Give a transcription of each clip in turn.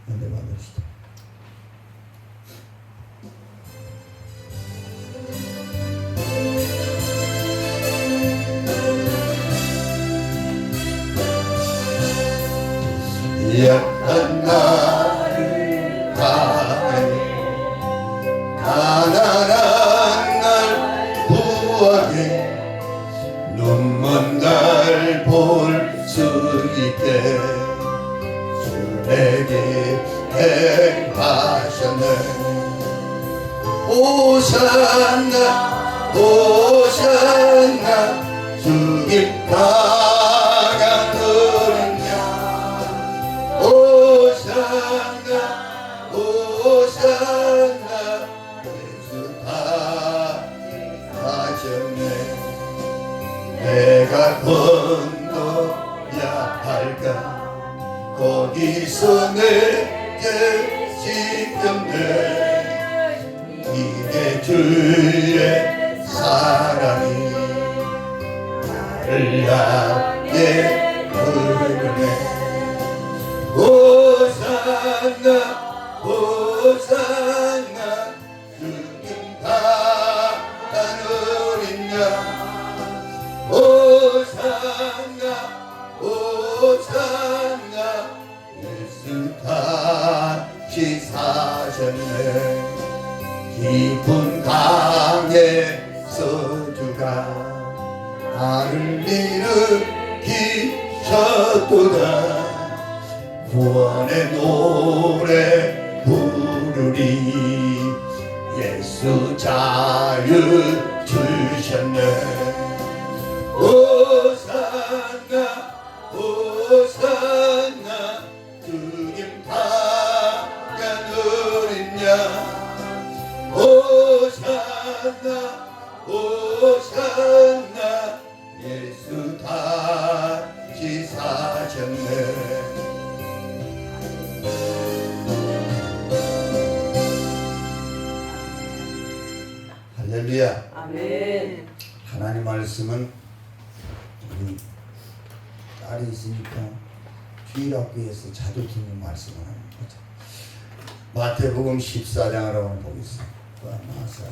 은혜 받읍시다. 약한 나를 가난한 날 구하게 눈먼 날 볼 수 있게 주 내게 행하셨네. 호산나 호산나 주님 강한 어린 양 호산나 호산나 예수 다 하셨네. 내가 건너야 할까 거기서 내게 지켰네. 이게 주의 사랑이 나를 향해 흐르네. 호산나 호산나 주님 강한 어린 양 호산나 호산나 예수 다시 사셨네. 깊은 강에서 주가 나를 일으키셨도다. 구원의 노래 부르리 예수 자유 주셨네. 호산나 호산나 주님 강한 어린 양 호산나 호산나 예수 다시 사셨네. 할렐루야. 아멘. 하나님 말씀은 우리 딸이 있으니까 주일학교에서 자주 듣는 말씀을 하는 거죠. 마태복음 14장을 한번 보겠습니다. 마사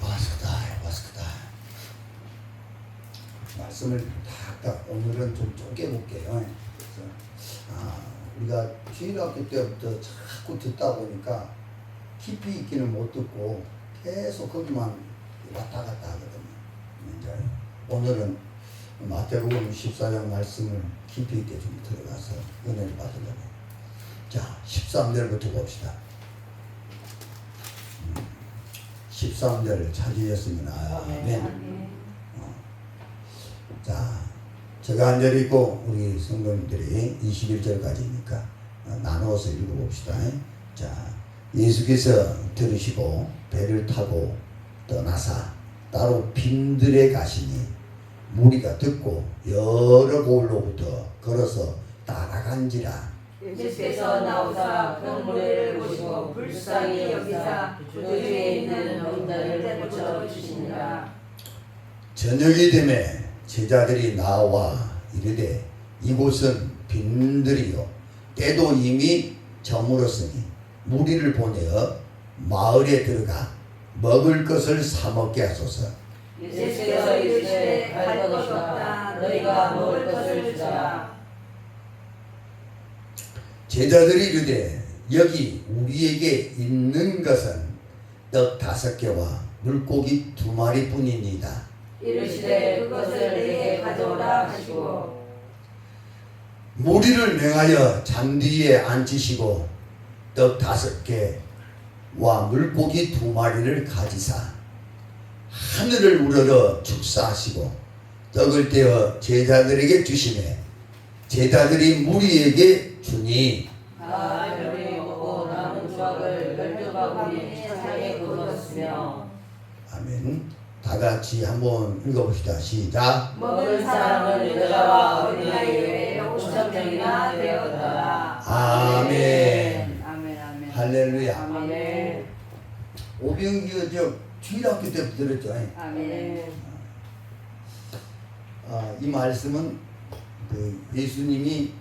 와스크다 말씀을 다 오늘은 좀 쪼개볼게요. 그래서 우리가 주일학교 때부터 자꾸 듣다 보니까 깊이 있기는 못 듣고 계속 거기만 왔다 갔다 하거든요. 이제 오늘은 마태복음 14장 말씀을 깊이 있게 좀 들어가서 은혜를 받으려고. 자, 13절부터 봅시다. 13절 찾으셨으면 아멘. 자, 제가 한 절 읽고 우리 성도님들이 21절까지니까 나누어서 읽어봅시다. 자, 예수께서 들으시고 배를 타고 떠나사 따로 빈들에 가시니 무리가 듣고 여러 곳으로부터 걸어서 따라간지라. 예수께서 나오사 그 무리를 보시고 불쌍히 여기사 그중에 있는 병자를 고쳐 주시니라. 저녁이 되매 제자들이 나와 이르되 이곳은 빈들이요 때도 이미 저물었으니 무리를 보내어 마을에 들어가 먹을 것을 사 먹게 하소서. 예수께서 이르시되 갈 것이 없다. 너희가 먹을 것을 주자. 제자들이 이르되 여기 우리에게 있는 것은 떡 5개와 물고기 2마리뿐이니이다. 이르시되 그것을 내게 가져오라 하시고 무리를 명하여 잔디에 앉히시고 떡 5개와 물고기 2마리를 가지사 하늘을 우러러 축사하시고 떡을 떼어 제자들에게 주시매 제자들이 무리에게 주니 여러분이 먹고 남은 조각을 12바구니 차에 거두었으며. 아멘. 다 같이 한번 읽어봅시다. 시작. 먹은 사람은 여자와 어린아이 외에 5,000명이나 되었더라. 아멘. 아멘. 아멘. 할렐루야. 아멘. 오병기 저 주일학교 때부터 들었죠. 아멘. 이 말씀은 그 예수님이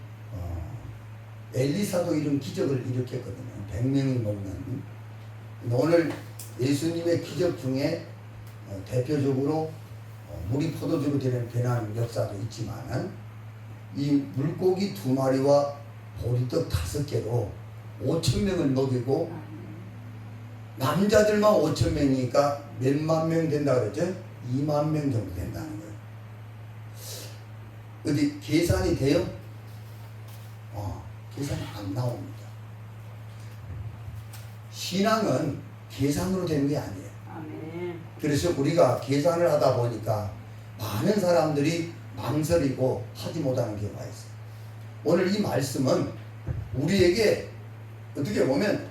엘리사도 이런 기적을 일으켰거든요. 100명이 먹는. 오늘 예수님의 기적 중에 대표적으로 물이 포도주로 변하는 역사도 있지만은 이 물고기 2마리와 보리떡 5개로 5,000명을 먹이고 남자들만 5,000명이니까 몇만 명 된다 그랬죠? 2만 명 정도 된다는 거예요. 어디 계산이 돼요? 계산이 안 나옵니다. 신앙은 계산으로 되는 게 아니에요. 아멘. 그래서 우리가 계산을 하다 보니까 많은 사람들이 망설이고 하지 못하는 경우가 있어요. 오늘 이 말씀은 우리에게 어떻게 보면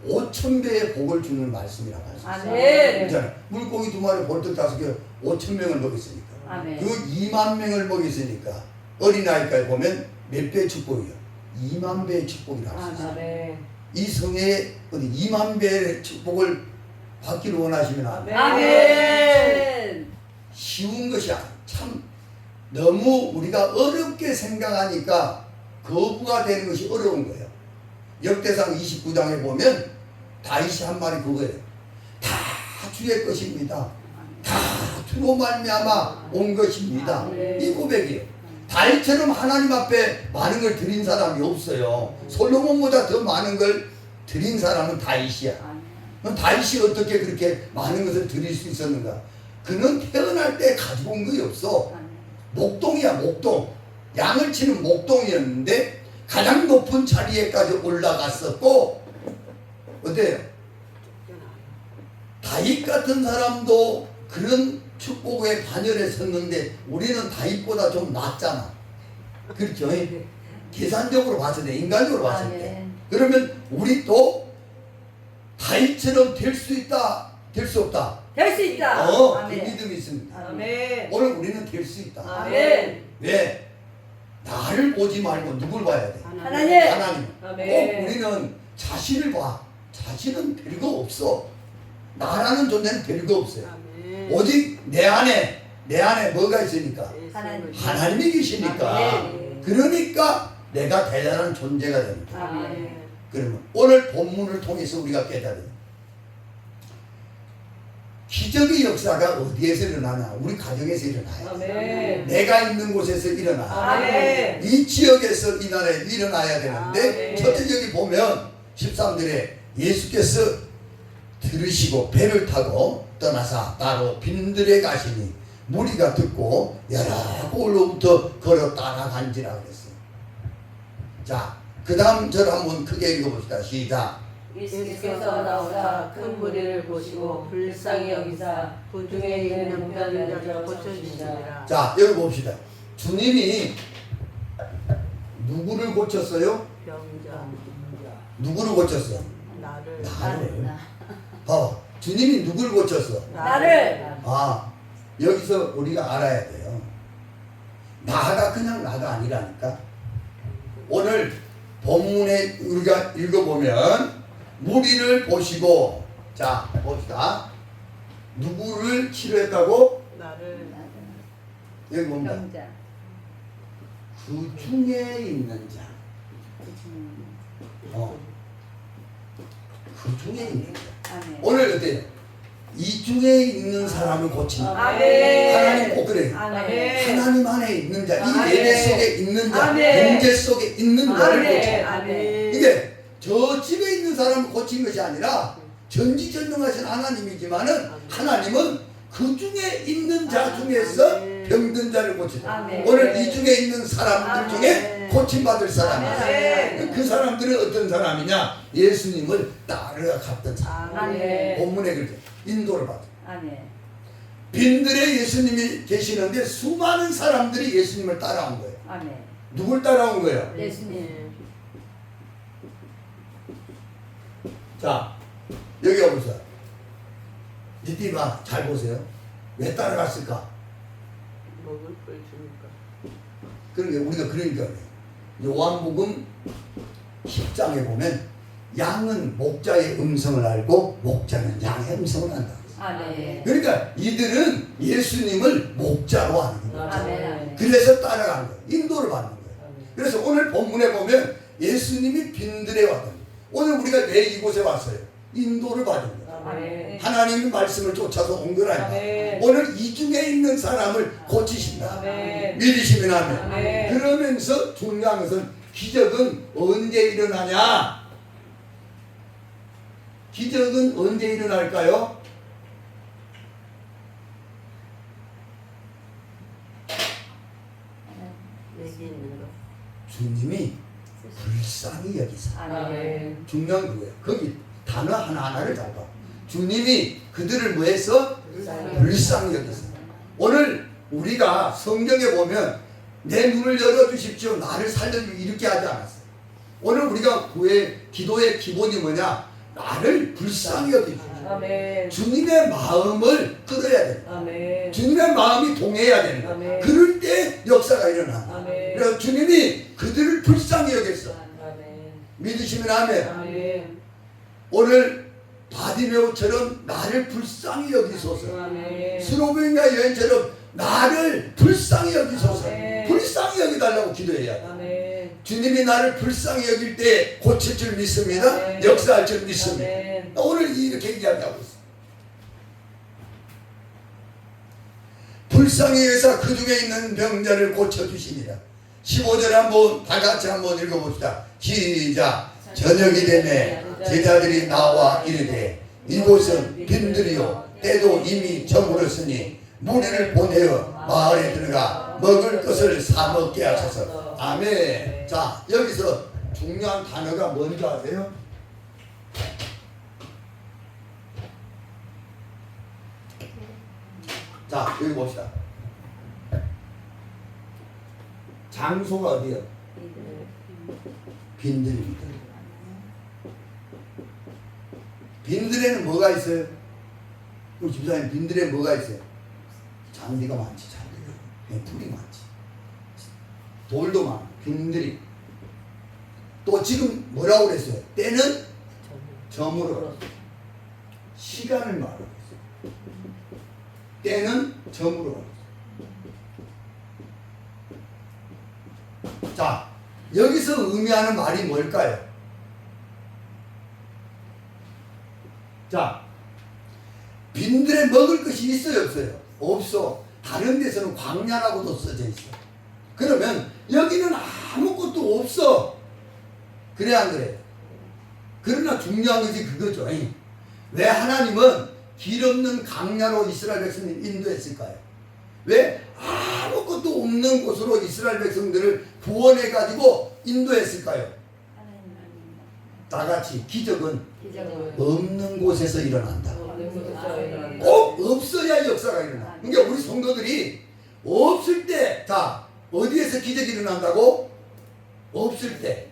5,000배의 복을 주는 말씀이라고 할 수 있어요. 아멘. 그렇잖아요. 물고기 2마리 볼떡 5개 5,000명을 먹였으니까. 아멘. 그 2만 명을 먹였으니까 어린아이까지 보면 몇 배의 축복이요? 2만 배의 축복이라고 할 수 있어요. 아멘. 이 성에 어디 2만 배의 축복을 받기를 원하시면 안 돼요. 아멘. 쉬운 것이 참 너무 우리가 어렵게 생각하니까 거부가 되는 것이 어려운 거예요. 역대상 29장에 보면 다윗이 한 말이 그거예요. 다 주의 것입니다. 다 주로 말미암아 온 것입니다. 이 고백이에요. 다윗처럼 하나님 앞에 많은 걸 드린 사람이 없어요. 솔로몬보다 더 많은 걸 드린 사람은 다윗이야. 그럼 다윗이 어떻게 그렇게 많은 것을 드릴 수 있었는가? 그는 태어날 때 가지고 온 것이 없어. 목동이야, 목동. 양을 치는 목동이었는데 가장 높은 자리에까지 올라갔었고, 어때요? 다윗 같은 사람도 그런 축복의 반열에 섰는데 우리는 다윗보다 좀 낫잖아. 그렇죠? 계산적으로 봤을 때, 인간적으로 봤을 때. 그러면 우리 또 다윗처럼 될 수 있다, 될 수 없다. 될 수 있다. 그 믿음이 있습니다. 아멘. 오늘 우리는 될 수 있다. 아멘. 왜? 나를 보지 말고 누굴 봐야 돼? 하나님. 하나님. 아멘. 꼭 우리는 자신을 봐. 자신은 별거 없어. 나라는 존재는 별거 없어요. 오직 내 안에 뭐가 있으니까? 하나님. 하나님이 계시니까. 아멘. 그러니까 내가 대단한 존재가 됩니다. 아멘. 그러면 오늘 본문을 통해서 우리가 깨달은 기적의 역사가 어디에서 일어나냐? 우리 가정에서 일어나요. 아멘. 내가 있는 곳에서 일어나. 아멘. 이 지역에서 이 나라에 일어나야 되는데 아멘. 첫째 여기 보면 13절에 예수께서 들으시고 배를 타고 떠나사 따로 빈들에 가시니 무리가 듣고 여러 곳로부터 걸어 따라간지라 그랬어요. 자, 그 다음 절 한번 크게 읽어봅시다. 시작. 예수께서 나오사 큰 무리를 보시고 불쌍히 여기사 부중에 있는 병든 자를 고쳐주시니라. 자, 여기 봅시다. 주님이 누구를 고쳤어요? 병자. 누구를 고쳤어? 나를. 나를. 봐봐. 주님이 누구를 고쳤어? 나를. 여기서 우리가 알아야 돼요. 나가 그냥 나가 아니라니까. 오늘 본문에 우리가 읽어보면 무리를 보시고, 자 봅시다. 누구를 치료했다고? 나를. 여기 봅니다. 그 중에 있는 자. 그 중에 있는 자. 오늘 어때요? 이 중에 있는 사람을 고친다. 아멘. 하나님 꼭 그래요. 아멘. 하나님 안에 있는 자, 이 아멘. 예배 속에 있는 자, 아멘. 문제 속에 있는 자를 고쳐. 아멘. 이게 저 집에 있는 사람을 고친 것이 아니라 전지전능하신 하나님이지만은 하나님은 그 중에 있는 자 중에서 병든 자를 고친다. 아멘. 오늘 이 중에 있는 사람들 중에 아멘. 고침받을 사람이야. 아멘. 그 사람들은 어떤 사람이냐? 예수님을 따라갔던 사람. 아멘. 본문에 그렇게 인도를 받아. 아멘. 빈들에 예수님이 계시는데 수많은 사람들이 예수님을 따라온 거예요. 아멘. 누굴 따라온 거예요? 예수님. 자, 여기 와보세요. 이때 봐, 잘 보세요. 왜 따라갔을까? 먹을 걸 주니까. 그러니까 우리가 그러니까 그래요. 요한복음 10장에 보면 양은 목자의 음성을 알고 목자는 양의 음성을 안다. 아멘. 그러니까 이들은 예수님을 목자로 아는 거예요. 아멘. 그래서 따라가는 거예요. 인도를 받는 거예요. 그래서 오늘 본문에 보면 예수님이 빈들에 왔다. 오늘 우리가 왜 이곳에 왔어요? 인도를 받은 거예요. 아멘. 하나님의 말씀을 쫓아서 온 거라니까. 아멘. 오늘 이 중에 있는 사람을 고치신다. 아멘. 믿으시면 하면. 아멘. 그러면서 중요한 것은 기적은 언제 일어나냐? 기적은 언제 일어날까요? 여기 있는 거. 주님이 불쌍히 여기사. 아멘. 중요한 그거예요. 거기 단어 하나하나를 잘 봐. 주님이 그들을 뭐해서 불쌍히 여기사. 오늘 우리가 성경에 보면 내 눈을 열어주십시오. 나를 살려주고 이렇게 하지 않았어요. 오늘 우리가 기도의 기본이 뭐냐? 나를 불쌍히 여기십시오. 아멘. 주님의 마음을 끌어야 돼. 아멘. 주님의 마음이 동해야 되는 거야. 아멘. 그럴 때 역사가 일어나. 아멘. 그래서 주님이 그들을 불쌍히 여겼어. 아멘. 믿으시면 아멘. 아멘. 오늘 바디메오처럼 나를 불쌍히 여기소서. 아멘. 스로베니아 여인처럼 나를 불쌍히 여기소서. 아멘. 불쌍히 여기달라고 기도해야 돼. 아멘. 주님이 나를 불쌍히 여길 때 고칠 줄 믿습니다. 아멘. 역사할 줄 믿습니다. 아멘. 오늘 이렇게 이야기하고 있어. 불쌍히 여기서 그 중에 있는 병자를 고쳐주시니라. 15절에 한번 다 같이 한번 읽어봅시다. 시작. 저녁이 되매 제자들이 나와 이르되 이곳은 빈들이요 때도 이미 저물었으니 무리를 보내어 마을에 들어가 먹을 것을 사 먹게 하소서. 아멘. 자, 여기서 중요한 단어가 뭔지 아세요? 자, 여기 봅시다. 장소가 어디요? 빈들입니다. 빈들에는 뭐가 있어요? 우리 집사님, 빈들에 뭐가 있어요? 잔디가 많지, 잔디가. 풀이 많지. 돌도 많아, 빈들이. 또 지금 뭐라고 그랬어요? 때는 저물어. 시간을 말하고 있어요. 때는 저물어. 자, 여기서 의미하는 말이 뭘까요? 자, 빈들에 먹을 것이 있어요, 없어요? 없어. 다른 데서는 광야라고도 써져 있어. 그러면 여기는 아무것도 없어. 그래 안 그래? 그러나 중요한 것이 그거죠. 왜 하나님은 길 없는 강야로 이스라엘 백성을 인도했을까요? 왜 아무것도 없는 곳으로 이스라엘 백성들을 구원해가지고 인도했을까요? 다 같이 기적은 없는 곳에서 일어난다. 꼭 없어야 역사가 일어나. 그러니까 우리 성도들이 없을 때, 자, 어디에서 기적이 일어난다고? 없을 때.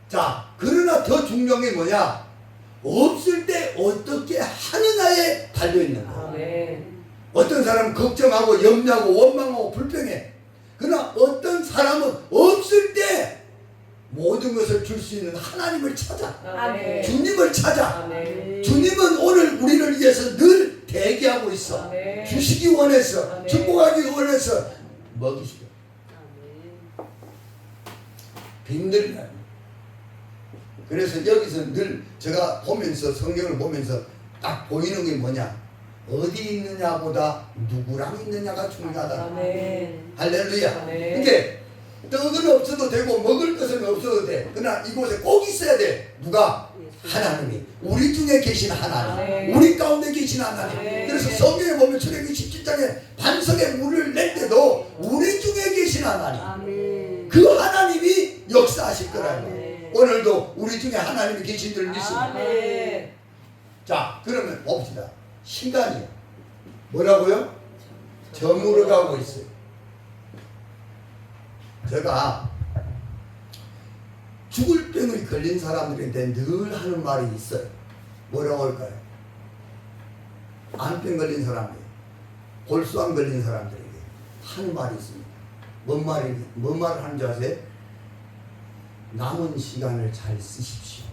자, 그러나 더 중요한 게 뭐냐? 없을 때 어떻게 하느냐에 달려있는 거야. 어떤 사람은 걱정하고 염려하고 원망하고 불평해. 그러나 어떤 사람은 없을 때 모든 것을 줄 수 있는 하나님을 찾아. 아멘. 주님을 찾아. 아멘. 주님은 오늘 우리를 위해서 늘 대기하고 있어. 아멘. 주시기 원해서, 아멘. 축복하기 원해서 먹이시고. 빈들이라. 그래서 여기서 늘 제가 보면서 성경을 보면서 딱 보이는 게 뭐냐? 어디 있느냐보다 누구랑 있느냐가 중요하다. 아멘. 할렐루야. 아멘. 이게 떡은 없어도 되고 먹을 것은 없어도 돼. 그러나 이곳에 꼭 있어야 돼. 누가? 하나님이. 우리 중에 계신 하나님. 아멘. 우리 가운데 계신 하나님. 아멘. 그래서 성경에 보면 출애굽기 17장에 반석에 물을 낼 때도 우리 중에 계신 하나님. 아멘. 그 하나님이 역사하실 거라는 거예요. 아멘. 오늘도 우리 중에 하나님이 계신 줄 믿습니다. 아멘. 자, 그러면 봅시다. 시간이요. 뭐라고요? 저물어 가고 있어요. 제가 죽을 병을 걸린 사람들한테 늘 하는 말이 있어요. 뭐라고 할까요? 암병 걸린 사람들, 골수암 걸린 사람들에게 하는 말이 있습니다. 뭔 말을 하는지 아세요? 남은 시간을 잘 쓰십시오.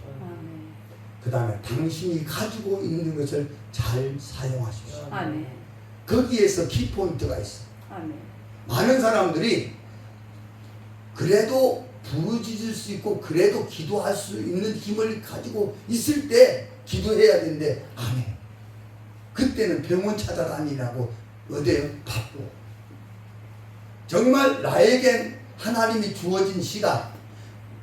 그 다음에 당신이 가지고 있는 것을 잘 사용하십시오. 아멘. 거기에서 키포인트가 있어. 아멘. 많은 사람들이 그래도 부르짖을 수 있고 그래도 기도할 수 있는 힘을 가지고 있을 때 기도해야 되는데 안 해. 그때는 병원 찾아다니라고 어때요? 바쁘. 정말 나에겐 하나님이 주어진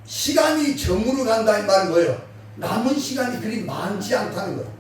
시간이 저물어 간다 이 말은 뭐예요? 남은 시간이 그리 많지 않다는 거예요.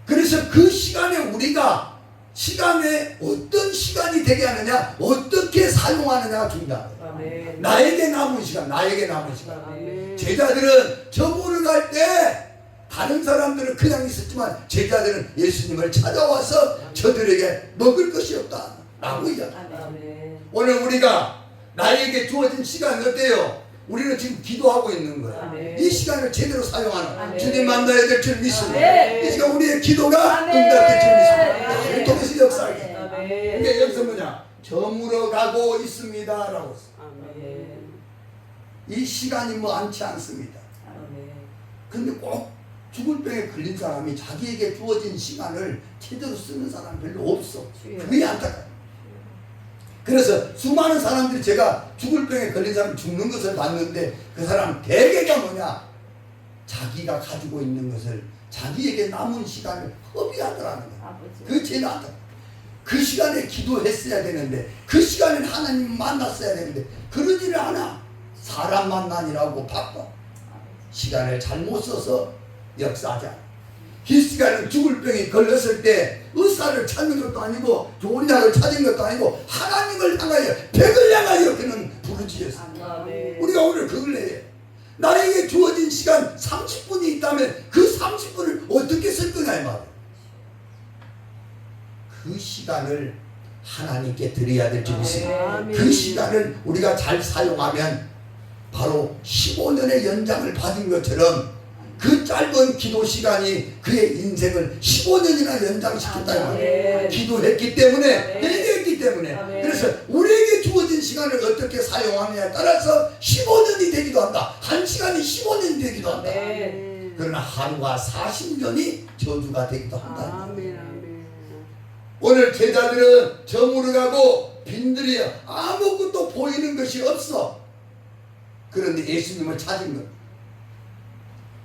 그래서 그 시간에 우리가 시간에 어떤 시간이 되게 하느냐, 어떻게 사용하느냐가 중요한 거예요. 아멘. 나에게 남은 시간. 아멘. 제자들은 저물어 갈 때 다른 사람들은 그냥 있었지만 제자들은 예수님을 찾아와서 저들에게 먹을 것이 없다 라고 이야기합니다. 아멘. 오늘 우리가 나에게 주어진 시간이 어때요? 우리는 지금 기도하고 있는 거예요. 아멘. 이 시간을 제대로 사용하는 아멘. 주님 만나야 될 줄 믿습니다. 아멘. 이 시간 우리의 기도가 아멘. 응답될 줄 믿습니다. 아멘. 우리 통해서 역사하기. 아멘. 이게 여기서 뭐냐? 저물어 가고 있습니다 라고 했어요. 아멘. 이 시간이 많지 않습니다. 아멘. 근데 꼭 죽을 병에 걸린 사람이 자기에게 주어진 시간을 제대로 쓰는 사람 별로 없어. 그게 안타까워. 그래서 수많은 사람들이 제가 죽을 병에 걸린 사람 죽는 것을 봤는데 그 사람 대개가 뭐냐? 자기가 가지고 있는 것을 자기에게 남은 시간을 허비하더라는 거야. 아버지. 그게 제일 안타까워. 그 시간에 기도했어야 되는데 그 시간에 하나님 만났어야 되는데 그러지를 않아. 사람 만나니라고 바빠. 시간을 잘못 써서 역사하지 않아. 이 시간은 죽을 병이 걸렸을 때 의사를 찾는 것도 아니고 좋은 약을 찾은 것도 아니고 하나님을 향하여 백을 향하여 그는 부르짖었어. 아멘. 우리가 오늘 그걸 해. 나에게 주어진 시간 30분이 있다면 그 30분을 어떻게 쓸 거냐 이 말이야. 그 시간을 하나님께 드려야 될 줄 믿습니다. 아멘. 그 시간을 우리가 잘 사용하면 바로 15년의 연장을 받은 것처럼 그 짧은 기도 시간이 그의 인생을 15년이나 연장시켰다 이 말이에요. 아멘. 기도했기 때문에 아멘. 회개했기 때문에 아멘. 그래서 우리에게 주어진 시간을 어떻게 사용하느냐에 따라서 15년이 되기도 한다. 한 시간이 15년이 되기도 한다. 아멘. 그러나 하루가 40년이 저주가 되기도 한다. 아멘. 아멘. 오늘 제자들은 저물어 가고 빈들이 아무것도 보이는 것이 없어. 그런데 예수님을 찾은 것.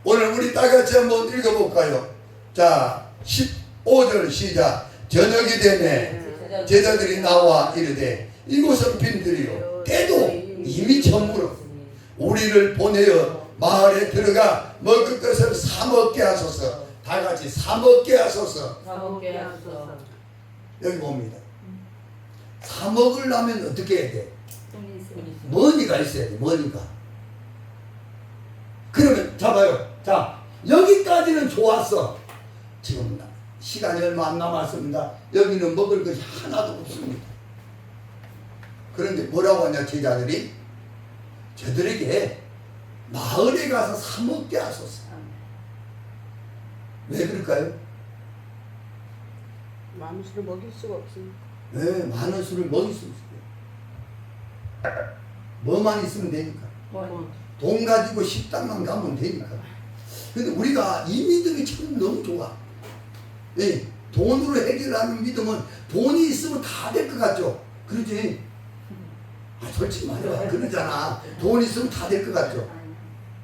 오늘 우리 다같이 한번 읽어볼까요? 자 15절 시작. 저녁이 되매 제자들이 나와 이르되 이곳은 빈들이요 때도 이미 저물어 우리를 보내어 마을에 들어가 먹을 것을 사 먹게 하소서. 다같이 사 먹게 하소서. 사먹게 하소서. 여기 봅니다. 사 먹으려면 어떻게 해야 돼? 돈이 있으니. 머니가 있어야 돼. 머니가. 그러면 잡아요. 자 여기까지는 좋았어. 지금 시간이 얼마 안 남았습니다. 여기는 먹을 것이 하나도 없습니다. 그런데 뭐라고 하냐 제자들이? 저들에게 마을에 가서 사 먹게 하소서. 왜 그럴까요? 많은 수를 먹일 수가 없으니까. 왜 많은 수를 먹일 수 없어요? 뭐만 있으면 되니까. 돈 가지고 식당만 가면 되니까. 근데 우리가 이 믿음이 참 너무 좋아. 예, 돈으로 해결하는 믿음은 돈이 있으면 다 될 것 같죠? 그러지? 아, 솔직히 말해봐. 그러잖아. 돈 있으면 다 될 것 같죠?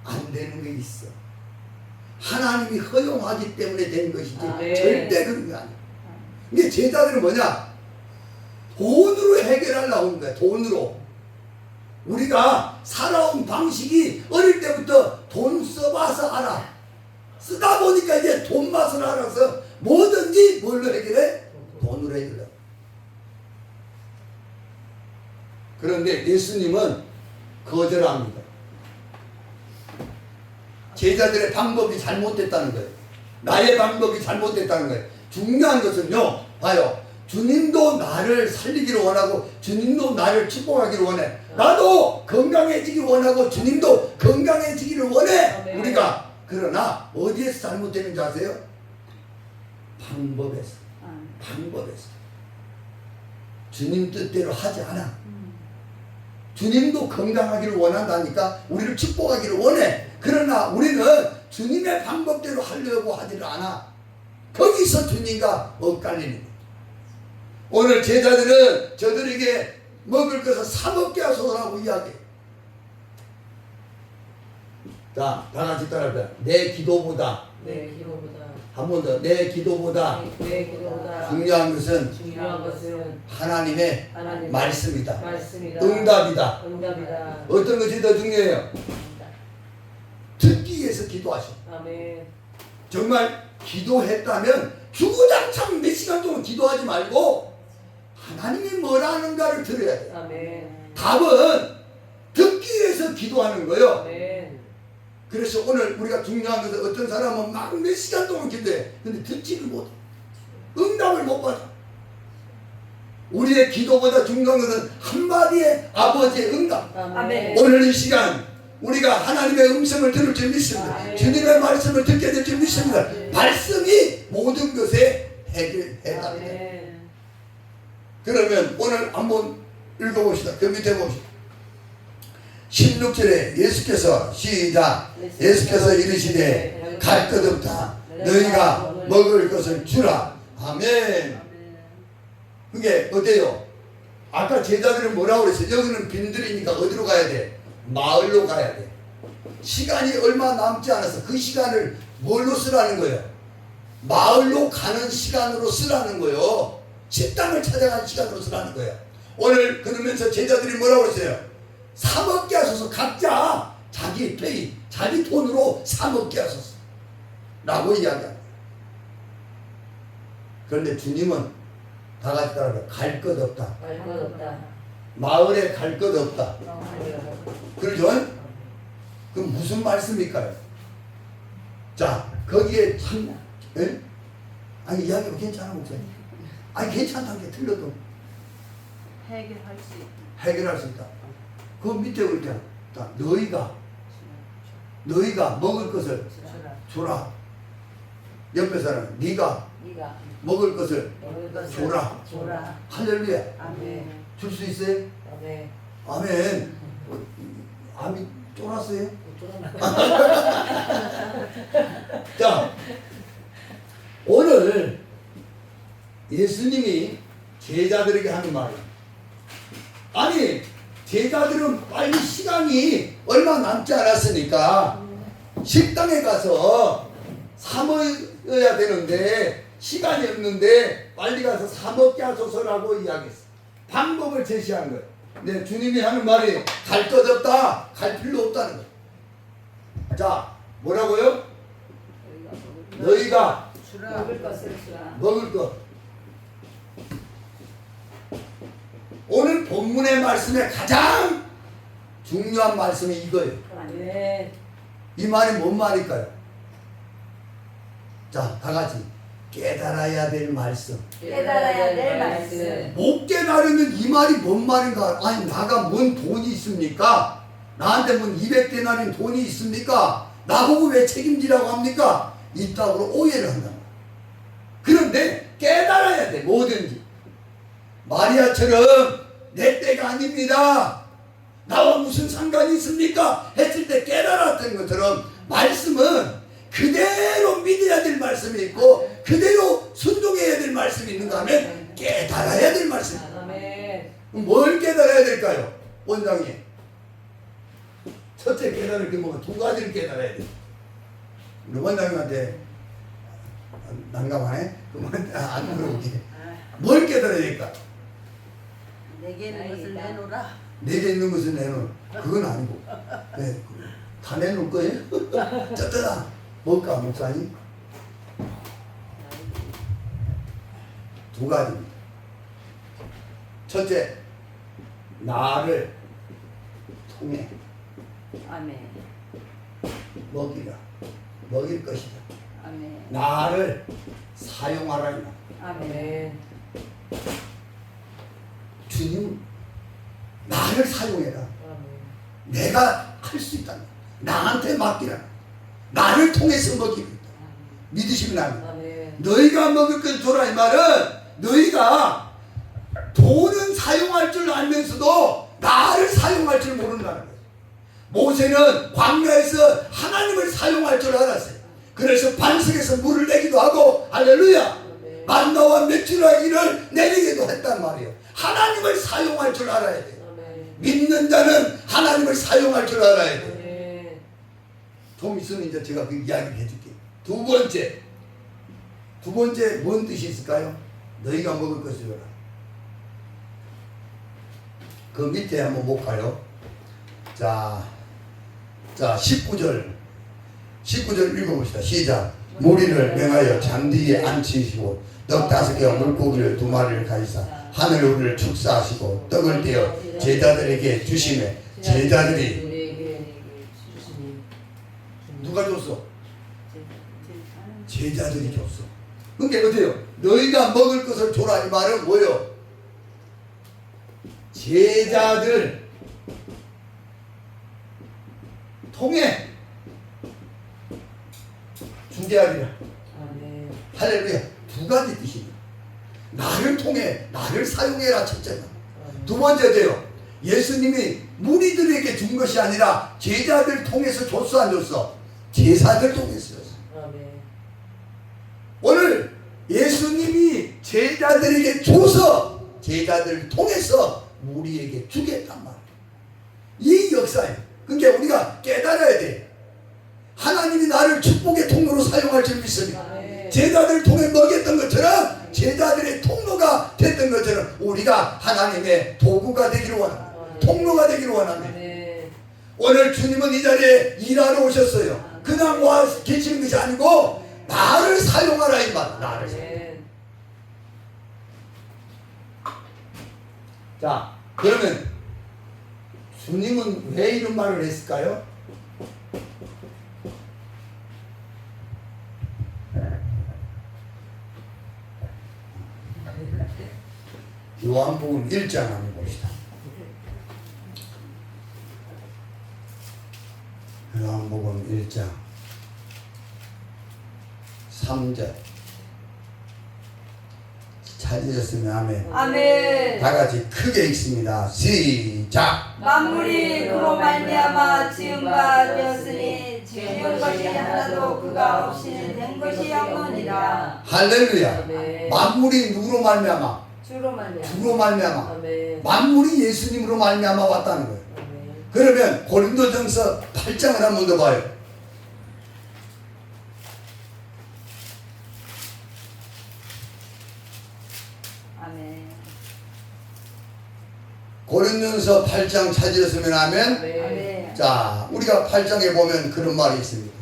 안 되는 게 있어. 하나님이 허용하기 때문에 된 것이지 네. 절대 그런 게 아니야. 근데 제자들은 뭐냐? 돈으로 해결하려고 하는 거야. 돈으로. 우리가 살아온 방식이 어릴 때부터 돈 써봐서 알아. 쓰다 보니까 이제 돈 맛을 알아서 뭐든지 뭘로 해결해? 돈으로 해결해. 그런데 예수님은 거절합니다. 제자들의 방법이 잘못됐다는 거예요. 나의 방법이 잘못됐다는 거예요. 중요한 것은요, 봐요. 주님도 나를 살리기를 원하고 주님도 나를 축복하기를 원해. 나도 건강해지기를 원하고 주님도 건강해지기를 원해. 네. 우리가. 그러나 어디에서 잘못되는지 아세요? 방법에서. 방법에서. 주님 뜻대로 하지 않아. 주님도 건강하기를 원한다니까 우리를 축복하기를 원해. 그러나 우리는 주님의 방법대로 하려고 하지를 않아. 거기서 주님과 엇갈리는 거예요. 오늘 제자들은 저들에게 먹을 것을 사먹게 하소서라고 이야기해요. 자, 다 같이 따라합시다. 내 기도보다, 내 기도보다, 한 번 더, 내 기도보다 내 기도보다 중요한 것은 중요한 것은 하나님의 하나님의 말씀이다. 말씀이다. 응답이다. 응답이다. 어떤 것이 더 중요해요? 듣기 위해서 기도하셔. 아멘. 정말 기도했다면 주구장창 몇 시간 동안 기도하지 말고 하나님이 뭐라 하는가를 들어야 돼요. 아멘. 답은 듣기 위해서 기도하는 거예요. 아멘. 그래서 오늘 우리가 중요한 것은 어떤 사람은 막 몇 시간 동안 기도해. 근데 듣지를 못해. 응답을 못 받아. 우리의 기도보다 중요한 것은 한마디의 아버지의 응답. 아멘. 오늘 이 시간 우리가 하나님의 음성을 들을 줄 믿습니다. 아멘. 주님의 말씀을 듣게 될 줄 믿습니다. 아멘. 말씀이 모든 것에 해결해답니다. 아멘. 그러면 오늘 한번 읽어봅시다. 그 밑에 봅시다. 16절에 예수께서 시작. 예수께서 이르시되 갈 것 없다. 너희가 먹을 것을 주라. 아멘. 그게 어때요? 아까 제자들은 뭐라고 그랬어요? 여기는 빈들이니까 어디로 가야 돼? 마을로 가야 돼. 시간이 얼마 남지 않아서 그 시간을 뭘로 쓰라는 거예요? 마을로 가는 시간으로 쓰라는 거예요. 식당을 찾아가는 시간으로 쓰라는 거예요. 오늘 그러면서 제자들이 뭐라고 했어요? 사먹게 하소서. 각자 자기 페이, 자기 돈으로 사먹게 하소서 라고 이야기합니다. 그런데 주님은 다 같이 따라서 갈 것 없다. 갈 것 없다. 마을에 갈 것 없다. 그러죠? 그럼 무슨 말씀일까요? 자, 거기에 참, 예? 아니, 이야기가 괜찮아, 목사님. 아니, 괜찮다는 게 틀려도 해결할 수 있다. 해결할 수 있다. 그 밑에 올 때, 너희가 먹을 것을 주라. 옆에 사람, 네가 네가 먹을 것을 먹을 것을 주라. 주라. 할렐루야. 아멘. 줄 수 있어요? 아멘. 아멘. 아멘. 쫄았어요? 자, 오늘 예수님이 제자들에게 하는 말이에요. 아니, 제자들은 빨리 시간이 얼마 남지 않았으니까 식당에 가서 사 먹어야 되는데 시간이 없는데 빨리 가서 사 먹게 하소서라고 이야기했어요. 방법을 제시한 거예요. 근데 주님이 하는 말이 갈 것 없다, 갈 필요 없다는 거예요. 자, 뭐라고요? 너희가 먹을 것을 주라. 먹을 것. 오늘 본문의 말씀에 가장 중요한 말씀이 이거예요. 아멘. 이 말이 뭔 말일까요? 자, 다 같이 깨달아야 될 말씀. 깨달아야 될 말씀. 못 깨달으면 이 말이 뭔 말인가? 아니, 나가 뭔 돈이 있습니까? 나한테 뭔 200데나리 돈이 있습니까? 나보고 왜 책임지라고 합니까? 이따구로 오해를 한다. 그런데 깨달아야 돼, 뭐든지. 마리아처럼 내 때가 아닙니다. 나와 무슨 상관이 있습니까? 했을 때 깨달았던 것처럼 말씀은 그대로 믿어야 될 말씀이 있고 그대로 순종해야 될 말씀이 있는가 하면 깨달아야 될 말씀. 아멘. 뭘 깨달아야 될까요? 원장님. 첫째 깨달을 게 뭐가 두 가지를 깨달아야 돼. 우리 원장님한테 난감하네? 그만 안 물어볼게. 뭘 깨달아야 될까? 내게 있는 것을 내놓으라. 내게 있는 것을 내놓을. 그건 아니고. 네. 다 내놓을 거예요? 쩌떠다. 뭘까, 목사님? 두 가지입니다. 첫째, 나를 통해 아멘. 먹이라. 먹일 것이다. 아멘. 나를 사용하라. 이 말. 아멘. 주님, 나를 사용해라. 아멘. 내가 할 수 있다. 나한테 맡기라. 나를 통해서 먹이겠다. 믿으시면 안 돼. 아멘. 너희가 먹을 것 줘라. 이 말은 너희가 돈은 사용할 줄 알면서도 나를 사용할 줄 모른다는 거예요. 모세는 광야에서 하나님 그래서 반석에서 물을 내기도 하고 할렐루야. 만나와 맥주라기를 내리기도 했단 말이에요. 하나님을 사용할 줄 알아야 돼요. 믿는 자는 하나님을 사용할 줄 알아야 돼요. 좀 있으면 이제 제가 그 이야기를 해줄게요. 두 번째 뭔 뜻이 있을까요? 너희가 먹을 것을 줘라. 그 밑에 한번 볼까요? 자 19절 읽어봅시다. 시작. 무리를 명하여 잔디에 앉히시고 떡 5개와 물고기를 2마리를 가지사 하늘우리를 축사하시고 떡을 떼어 제자들에게 주시매 제자들이 누가 줬어? 제자들이 줬어. 그러니까 어때요? 너희가 먹을 것을 줘라 이 말은 뭐예요? 제자들 통해 주게 하리라. 할렐루야. 두 가지 뜻이에요. 나를 통해 나를 사용해라 첫째가. 두 번째도요. 예수님이 무리들에게 준 것이 아니라 제자들 통해서 줬어 안 줬어? 제사들 통해서 줬어. 오늘 예수님이 제자들에게 줘서 제자들 통해서 우리에게 주겠단 말이에요. 이 역사예요. 그러니까 우리가 깨달아야 돼. 하나님이 나를 축복의 통로로 사용할 줄 믿습니다. 제자들 통해 먹였던 것처럼 제자들의 통로가 됐던 것처럼 우리가 하나님의 도구가 되기를 원합니다. 통로가 되기를 원합니다. 오늘 주님은 이 자리에 일하러 오셨어요. 그냥 와 계시는 것이 아니고 나를 사용하라 이 말. 나를 사용하라. 자, 그러면 주님은 왜 이런 말을 했을까요? 요한복음 1장 한번 봅시다. 요한복음 1장 3절 찾으셨으면 아멘. 아멘. 다 같이 크게 읽습니다. 시작. 만물이 그로 말미암아 지은 바 되었으니 지은 것이 하나도 그가 없이는 된 것이 없느니라. 할렐루야. 만물이 누구로 말미암아? 주로 말미암아. 주로 말미암아. 만물이 예수님으로 말미암아 왔다는 거예요. 그러면 고린도전서 8장을 한번 더 봐요. 아멘. 고린도전서 8장 찾으셨으면 아멘. 아멘. 자, 우리가 8장에 보면 그런 말이 있습니다.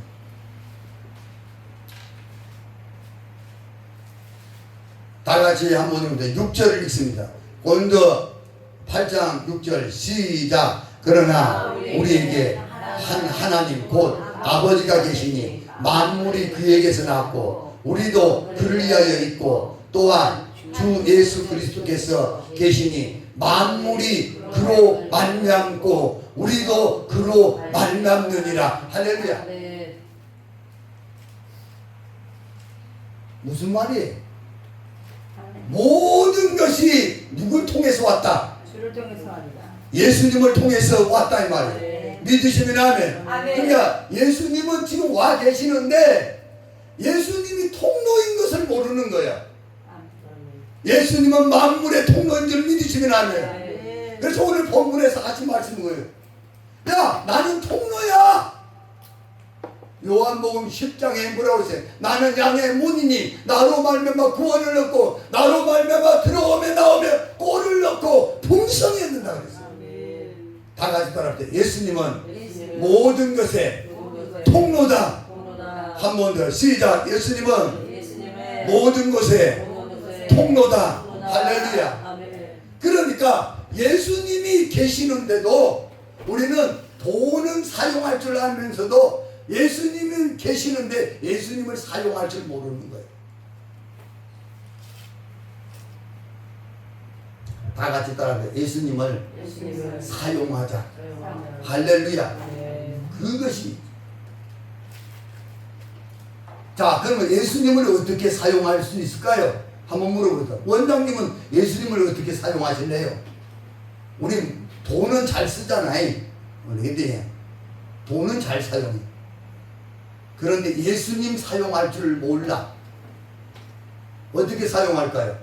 다 같이 한번 6절을 읽습니다. 고린도 8장 6절 시작. 그러나 우리에게 한 하나님 곧 아버지가 계시니 만물이 그에게서 났고 우리도 그를 위하여 있고 또한 주 예수 그리스도께서 계시니 만물이 그로 말미암고 우리도 그로 말미암느니라. 할렐루야. 무슨 말이에요? 모든 것이 누굴 통해서 왔다? 주를 통해서 왔다. 예수님을 통해서 왔다 이 말이에요. 믿으시면 아멘. 그러니까 예수님은 지금 와 계시는데 예수님이 통로인 것을 모르는 거야. 예수님은 만물의 통로인 줄 믿으시면 아멘. 그래서 오늘 본문에서 하신 말씀인 거예요. 야, 나는 통로야. 요한복음 10장에 뭐라고 했어요? 나는 양의 문이니 나로 말미암아 구원을 얻고 나로 말미암아 들어오며 나오며 꼴을 얻고 풍성해진다 그랬어요. 다 같이 따라합시다. 예수님은 모든 것의 통로다. 한 번 더 시작. 예수님은 모든 것의 통로다. 할렐루야. 그러니까 예수님이 계시는데도 우리는 돈은 사용할 줄 알면서도 예수님은 계시는데 예수님을 사용할 줄 모르는 거예요. 다 같이 따라합시다. 예수님을 사용하자. 할렐루야. 그것이. 자, 그러면 예수님을 어떻게 사용할 수 있을까요? 한번 물어보자. 원장님은 예수님을 어떻게 사용하실래요? 우리 돈은 잘 쓰잖아요. 근데 돈은 잘 사용해. 그런데 예수님 사용할 줄 몰라. 어떻게 사용할까요?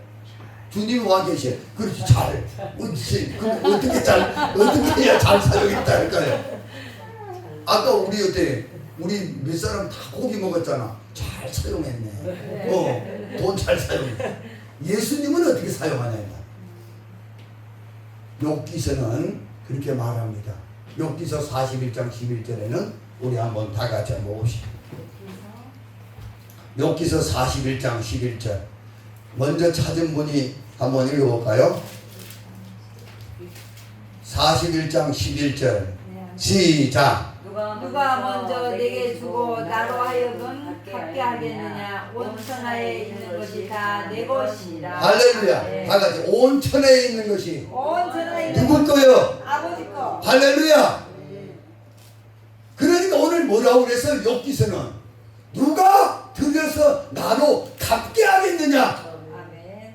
주님 와 계셔. 그렇지, 잘. 어떻게 해야 잘 사용했다 할까요? 아까 우리 몇 사람 다 고기 먹었잖아. 잘 사용했네. 돈 잘 사용했네. 예수님은 어떻게 사용하냐. 욥기서는 그렇게 말합니다. 욥기서 41장 11절에는 우리 한번 다 같이 한번 봅시다. 욥기서 41장 11절. 먼저 찾은 분이 한번 읽어볼까요? 41장 11절 시작. 누가 먼저 내게 주고 나로 하여금 갖게 하겠느냐. 온 천하에 있는 것이 다 내 것이니라. 할렐루야. 네. 다 같이 온 천하에 있는 것이 온 천하에 있는 누구 거요? 아버지 거. 할렐루야. 그러니까 오늘 뭐라고 그래서 욥기서는 누가 들여서 나로 갚게 하겠느냐. 아멘.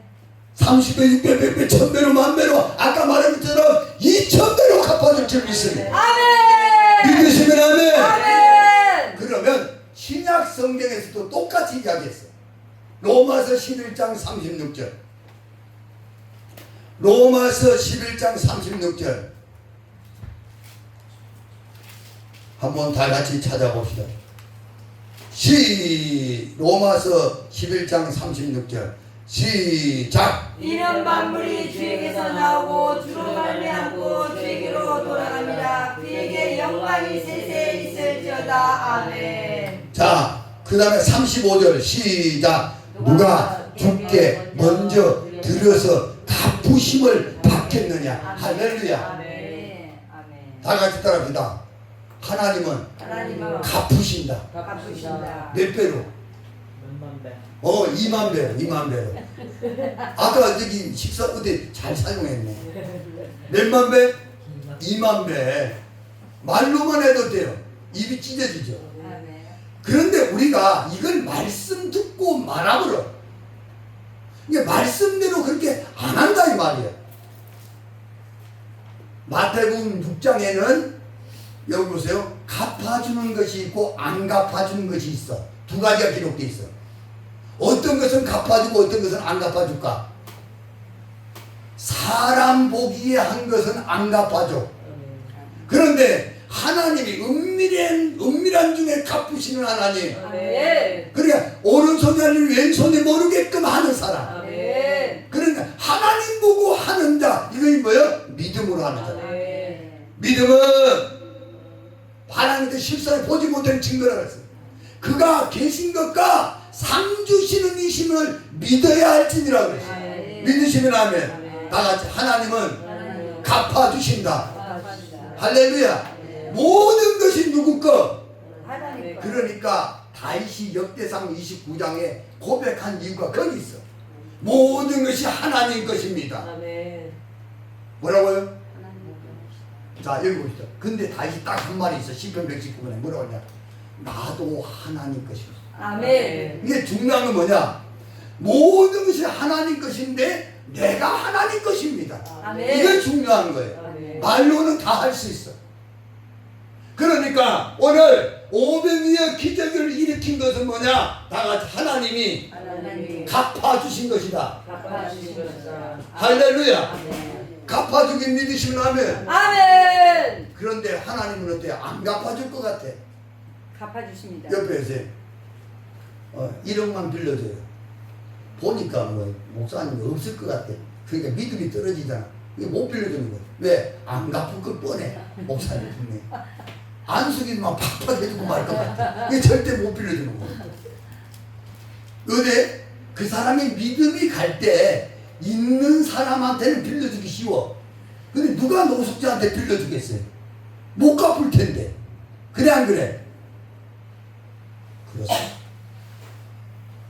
30배, 6배, 100배, 1000배로, 만배로, 아까 말한 것처럼 2000배로 갚아줄 줄 믿습니다. 아멘. 믿으시면 아멘. 아멘. 그러면 신약 성경에서도 똑같이 이야기했어요. 로마서 11장 36절. 로마서 11장 36절. 한번 다 같이 찾아봅시다. 로마서 11장 36절 시작. 이는 만물이 주에게서 나오고 주로 말미암고 주에게로 돌아갑니다. 그에게 영광이 세세 있을지어다. 아멘. 자, 그 다음에 35절 시작. 누가 주께 먼저 들어서 갚으심을 받겠느냐. 할렐루야. 아멘. 아멘. 다 같이 따라합니다. 하나님은 하나님은 갚으신다. 갚으신다. 몇 배로? 2만 배로, 2만 배로. 아까 저기 식사 어디 잘 사용했네. 몇만 배? 2만 배. 말로만 해도 돼요. 입이 찢어지죠. 아멘. 그런데 우리가 이걸 말씀 듣고 말아버려. 이게 말씀대로 그렇게 안 한다 이 말이에요. 마태복음 6장에는 여기 보세요. 갚아주는 것이 있고 안 갚아주는 것이 있어. 두 가지가 기록되어 있어. 어떤 것은 갚아주고 어떤 것은 안 갚아줄까? 사람 보기에 한 것은 안 갚아줘. 그런데 하나님이 은밀한 중에 갚으시는 하나님. 아멘. 그러니까 오른손이 아닌 왼손이 모르게끔 하는 사람. 아멘. 그러니까 하나님 보고 하는 자. 이거 뭐예요? 믿음으로 하는 자. 아멘. 믿음은 하나님의 실상을 보지 못한 증거라 그랬어요. 그가 계신 것과 상 주시는 이심을 믿어야 할지니라 그랬어요. 아멘. 믿으시면 아멘. 아멘. 다 같이 하나님은 갚아주신다. 갚아주신다. 할렐루야. 모든 것이 누구 거? 하나님 거. 그러니까 다윗이 역대상 29장에 고백한 이유가 거기 있어. 모든 것이 하나님 것입니다. 뭐라고요? 자, 여기 보시죠. 근데 다시 딱 한 말이 있어. 시편 119편에 뭐라고 하냐? 나도 하나님 것이다. 아멘. 이게 중요한 건 뭐냐? 모든 것이 하나님 것인데 내가 하나님 것입니다. 아멘. 이게 중요한 거예요. 아멘. 말로는 다 할 수 있어. 그러니까 오늘 500여 기적을 일으킨 것은 뭐냐? 다 같이 하나님이 하나님이 갚아주신 것이다. 갚아주신 것이다. 할렐루야. 아멘. 갚아주긴 믿으시면 하면. 아멘. 그런데 하나님은 어때요? 안 갚아줄 것 같아. 갚아주십니다. 옆에 이제 1억만 빌려줘요. 보니까 뭐 목사님 없을 것 같아. 그러니까 믿음이 떨어지잖아. 못 빌려주는 거야. 왜? 안 갚을 것 뻔해. 목사님 분명히. 안수기만 팍팍 해주고 말 것 같아. 이게 절대 못 빌려주는 거야. 근데 그 사람이 믿음이 갈 때 있는 사람한테는 빌려주기 쉬워. 근데 누가 노숙자한테 빌려주겠어요? 못 갚을 텐데. 그래 안 그래? 그렇습니다.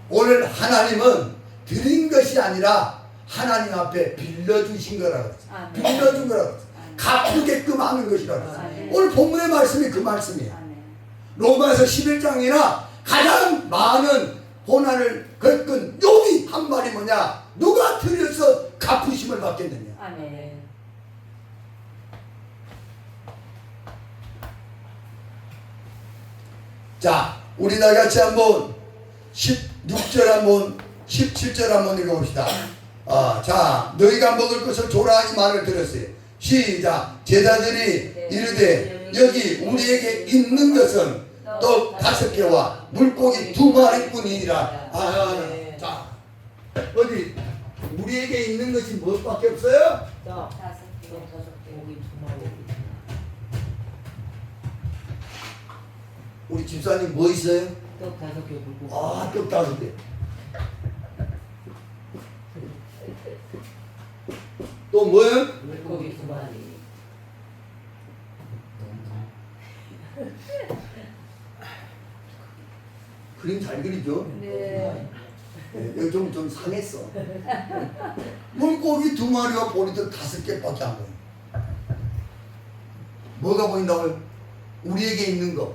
오늘 하나님은 드린 것이 아니라 하나님 앞에 빌려주신 거라고 했어요. 빌려준 거라고 했어요. 갚으게끔 하는 것이라고 했어요. 오늘 본문의 말씀이 그 말씀이에요. 로마서 11장이나 가장 많은 고난을 겪은 욥이 한 말이 뭐냐? 누가 들여서 갚으심을 받겠느냐? 아멘. 자, 우리 다 같이 한번 16절 한번 17절 한번 읽어봅시다. 자, 너희가 먹을 것을 조라 이 말을 들었어요. 시작. 제자들이 이르되 여기 우리에게 있는 것은 떡 5개와 물고기 2마리뿐이니라. 자, 어디 우리에게 있는 것이 무엇밖에 없어요? 떡 5개, 고기 2마리. 우리 집사님 뭐 있어요? 떡 5개, 물고기. 떡 5개. 또 뭐요? 물고기 2마리. 그림 잘 그리죠? 네. 여기 좀 상했어. 물고기 2마리와 보리떡 5개밖에 안 보여. 뭐가 보인다고요? 우리에게 있는 거.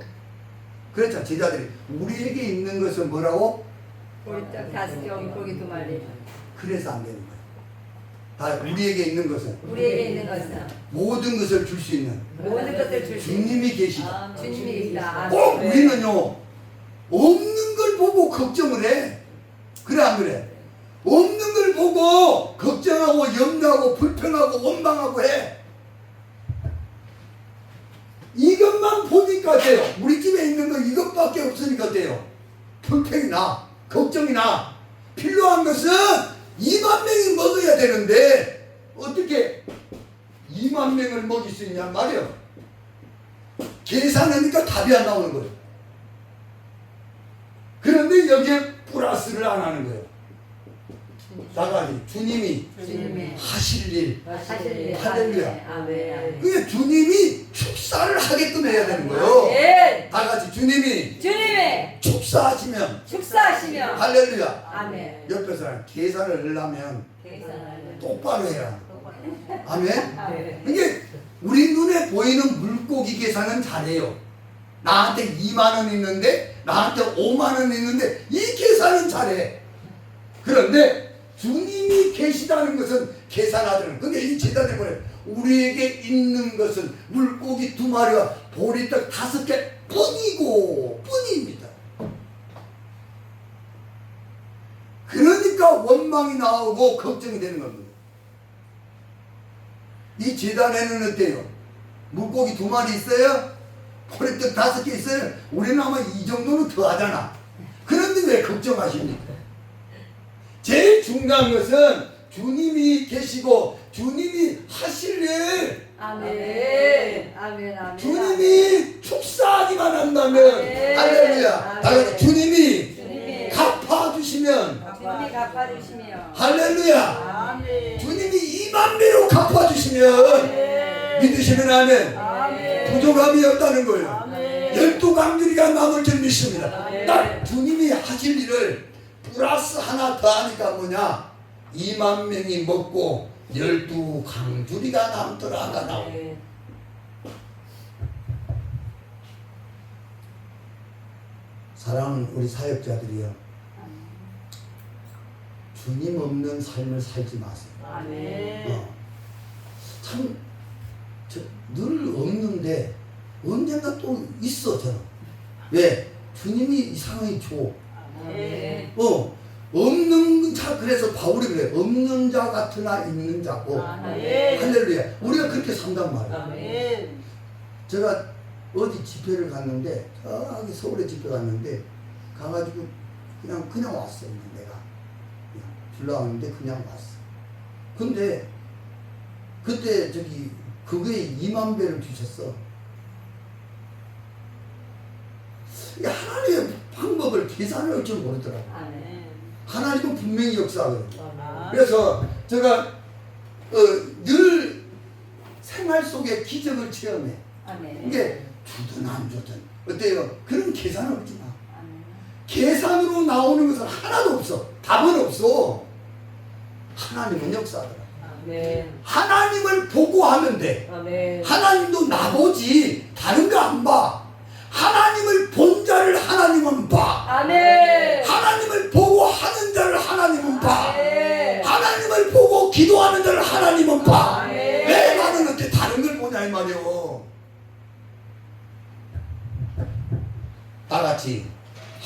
그렇죠. 제자들이 우리에게 있는 것은 뭐라고? 보리떡 5개, 물고기 2마리. 그래서 안 되는 거예요. 다 우리에게 있는 것은 우리에게 있는 것은 모든 것을 줄 수 있는 모든 것을 줄 수 있는 주님이 계시다. 주님이 있다. 꼭 우리는요 없는 걸 보고 걱정을 해. 그래 안 그래? 없는 걸 보고 걱정하고 염려하고 불평하고 원망하고 해. 이것만 보니까 돼요. 우리 집에 있는 거 이것밖에 없으니까 돼요. 불평이 나, 걱정이 나. 필요한 것은 2만 명이 먹어야 되는데 어떻게 2만 명을 먹일 수 있냔 말이에요. 계산하니까 답이 안 나오는 거예요. 그런데 여기에 플러스를 안 하는 거예요. 나가지 주님이 하실 일. 할렐루야. 아멘. 그게 주님이 축사를 하게끔 해야 되는 거예요. 아멘. 다 같이 주님이 축사하시면 축사하시며 할렐루야. 아멘. 옆에 사람 계산을 하려면 똑바로 해라. 아멘. 이게 우리 눈에 보이는 물고기 계산은 잘해요. 나한테 2만 원 있는데 나한테 5만 원 있는데 이 계산은 잘해. 그런데 주님이 계시다는 것은 계산하더라는. 그게 이 제자들 보내. 우리에게 있는 것은 물고기 2마리와 보리떡 5개 뿐입니다. 그러니까 원망이 나오고 걱정이 되는 겁니다. 이 제단에는 어때요? 물고기 2마리 있어요? 보리떡 5개 있어요? 우리는 아마 이 정도는 더 하잖아. 그런데 왜 걱정하십니까? 제일 중요한 것은 주님이 계시고 주님이 하실 일. 아멘. 아멘. 아멘. 주님이 축사하기만 한다면 아멘. 할렐루야. 아멘. 주님이 갚아주시면 주님이 갚아주시며 할렐루야. 아멘. 주님이 2만 배로 갚아주시면 믿으시면 아멘. 아멘. 부족함이 없다는 거예요. 아멘. 12강줄이가 남을 줄 믿습니다. 아멘. 딱 주님이 하실 일을 플러스 하나 더 하니까 뭐냐? 2만 명이 먹고 12강줄이가 남더라가 나오고. 사랑하는 우리 사역자들이요, 주님 없는 삶을 살지 마세요. 아멘. 참, 늘 없는데 언젠가 또 있어. 저는 왜? 주님이 이 상황이 줘. 아멘. 없는 자. 그래서 바울이 그래. 없는 자 같으나 있는 자고. 아멘. 할렐루야. 우리가 그렇게 산단 말이에요. 아멘. 제가 어디 집회를 갔는데, 저기 서울에 집회 갔는데 가가지고 그냥 왔어요. 내가 그냥 불러왔는데 그냥 왔어. 근데 그때 저기 그거에 2만 배를 주셨어. 하나님의 방법을 계산할 줄 모르더라고. 아멘. 하나님은 분명히 역사하거든요. 아멘. 그래서 제가 늘 생활 속에 기적을 체험해. 아멘. 이게 주든 안 주든 어때요? 그런 계산은 없지 마. 아멘. 계산으로 나오는 것은 하나도 없어. 답은 없어. 하나님은 역사하더라. 아멘. 하나님을 보고 하면 돼. 아멘. 하나님도 나보지 다른 거 안 봐. 하나님을 본 자를 하나님은 봐. 아멘. 하나님을 보고 하는 자를 하나님은 봐. 아멘. 하나님을 보고 기도하는 자를 하나님은 봐. 아멘. 왜 나는 어떻게 다른 걸 보냐 이 말이요. 다 같이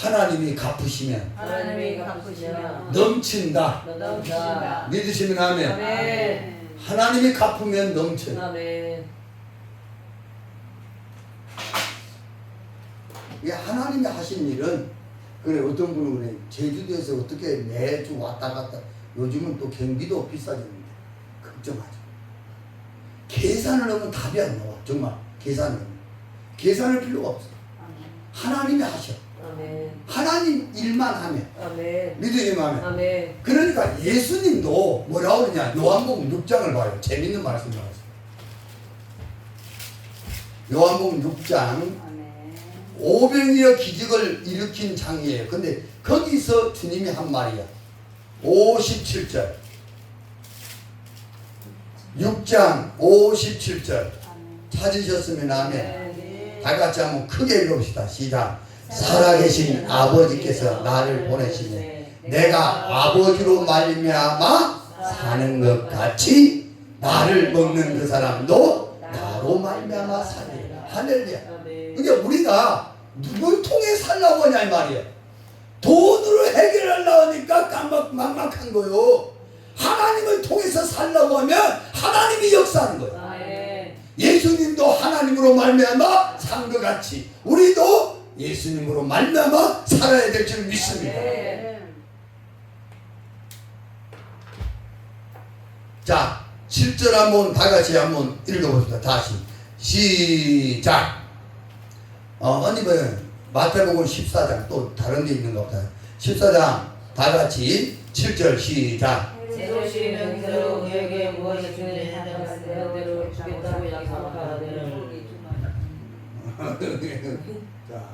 하나님이 갚으시면 하나님이 갚으시면 넘친다. 넘친다. 믿으시면 아멘. 아멘. 하나님이 갚으면 넘쳐. 아멘. 이 하나님이 하신 일은 그래 어떤 분은 그래 제주도에서 어떻게 매주 왔다 갔다 요즘은 또 경비도 비싸졌는데 걱정하죠. 계산을 하면 답이 안 나와. 정말 계산을 하면 계산할 필요가 없어. 하나님이 하셔. 아멘. 하나님 일만 하면 아멘. 믿으시면 하면. 아멘. 그러니까 예수님도 뭐라고 그러냐. 요한복음 6장을 봐요. 재밌는 말씀 나왔어요. 요한복음 6장 500여 기적을 일으킨 장이에요. 근데 거기서 주님이 한 말이야. 57절 6장 57절 찾으셨으면 아멘. 다 같이 한번 크게 읽읍시다. 시작. 살아계신 아버지께서 나를 보내시니 내가 아버지로 말미암아 사는 것 같이 나를 먹는 그 사람도 나로 말미암아 살리라. 할렐루야. 그러니까 우리가 누굴 통해 살라고 하냐 이 말이에요. 돈으로 해결하려고 하니까 막막한 거요. 하나님을 통해서 살라고 하면 하나님이 역사하는 거예요. 아멘. 예수님도 하나님으로 말미암아 산 것 같이 우리도 예수님으로 말미암아 살아야 될 줄 믿습니다. 자, 7절 한번 다 같이 한번 읽어봅시다. 다시 시작. 언니 뭐 마태복음 14장 또 다른 데 있는가 보다. 14장 다 같이 7절 시작. 제도시는 그대로 그에게 무엇이 주는 대로 주겠다고 약속하거든. 자,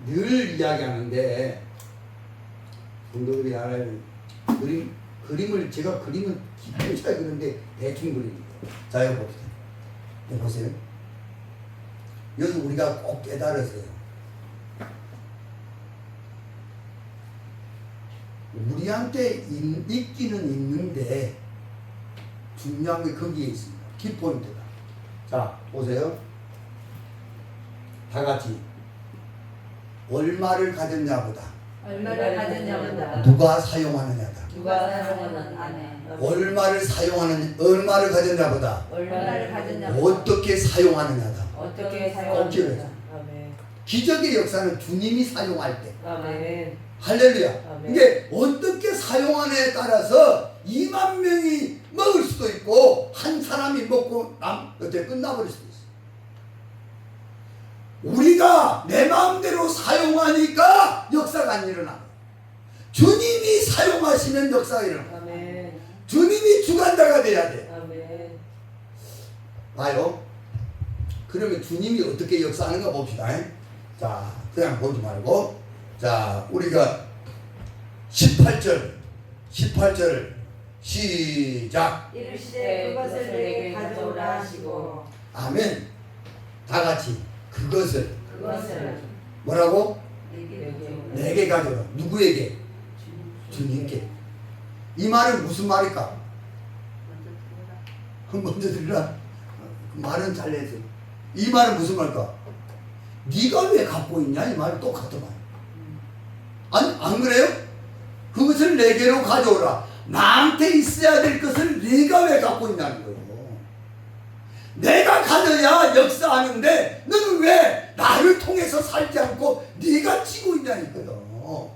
늘 이야기하는데 성도들이 알아야 그림을 제가 그림을 깊이 잘 그리는데 대충 그립니다. 자, 이거 봅시다. 이거 보세요. 여기 우리가 꼭 깨달으세요. 우리한테 있기는 있는데 중요한 게 거기에 있습니다. 키포인트가. 자, 보세요. 다 같이 얼마를 가졌냐보다 얼마를 가졌냐보다 누가 사용하느냐다. 누가 사용하는 안에 얼마를 가졌냐보다 얼마를 가졌냐보다 어떻게 사용하느냐다. 어떻게 꼭 사용하느냐. 기억해서. 아멘. 기적의 역사는 주님이 사용할 때. 아멘. 할렐루야. 아멘. 이게 어떻게 사용하느냐에 따라서 2만 명이 먹을 수도 있고 한 사람이 먹고 어떻게 끝나버릴 수도 있어. 우리가 내 마음대로 사용하니까 역사가 안 일어나. 주님이 사용하시면 역사가 일어나. 아멘. 주님이 주관자가 돼야 돼. 아멘. 봐요. 그러면 주님이 어떻게 역사하는가 봅시다. 자, 그냥 보지 말고. 자, 우리가 18절 시작. 이르시되 그것을 내게 가져오라 하시고 아멘. 다 같이 그것을 뭐라고? 내게 가져라. 누구에게? 주님께. 이 말은 무슨 말일까? 먼저 들으라. 그 말은 잘 내세요. 이 말은 무슨 말일까? 네가 왜 갖고 있냐? 이 말이 똑같더만. 아니, 안 그래요? 그것을 내게로 가져오라. 나한테 있어야 될 것을 네가 왜 갖고 있냐는 거예요. 내가 가져야 역사하는데 너는 왜 나를 통해서 살지 않고 네가 쥐고 있냐니까요.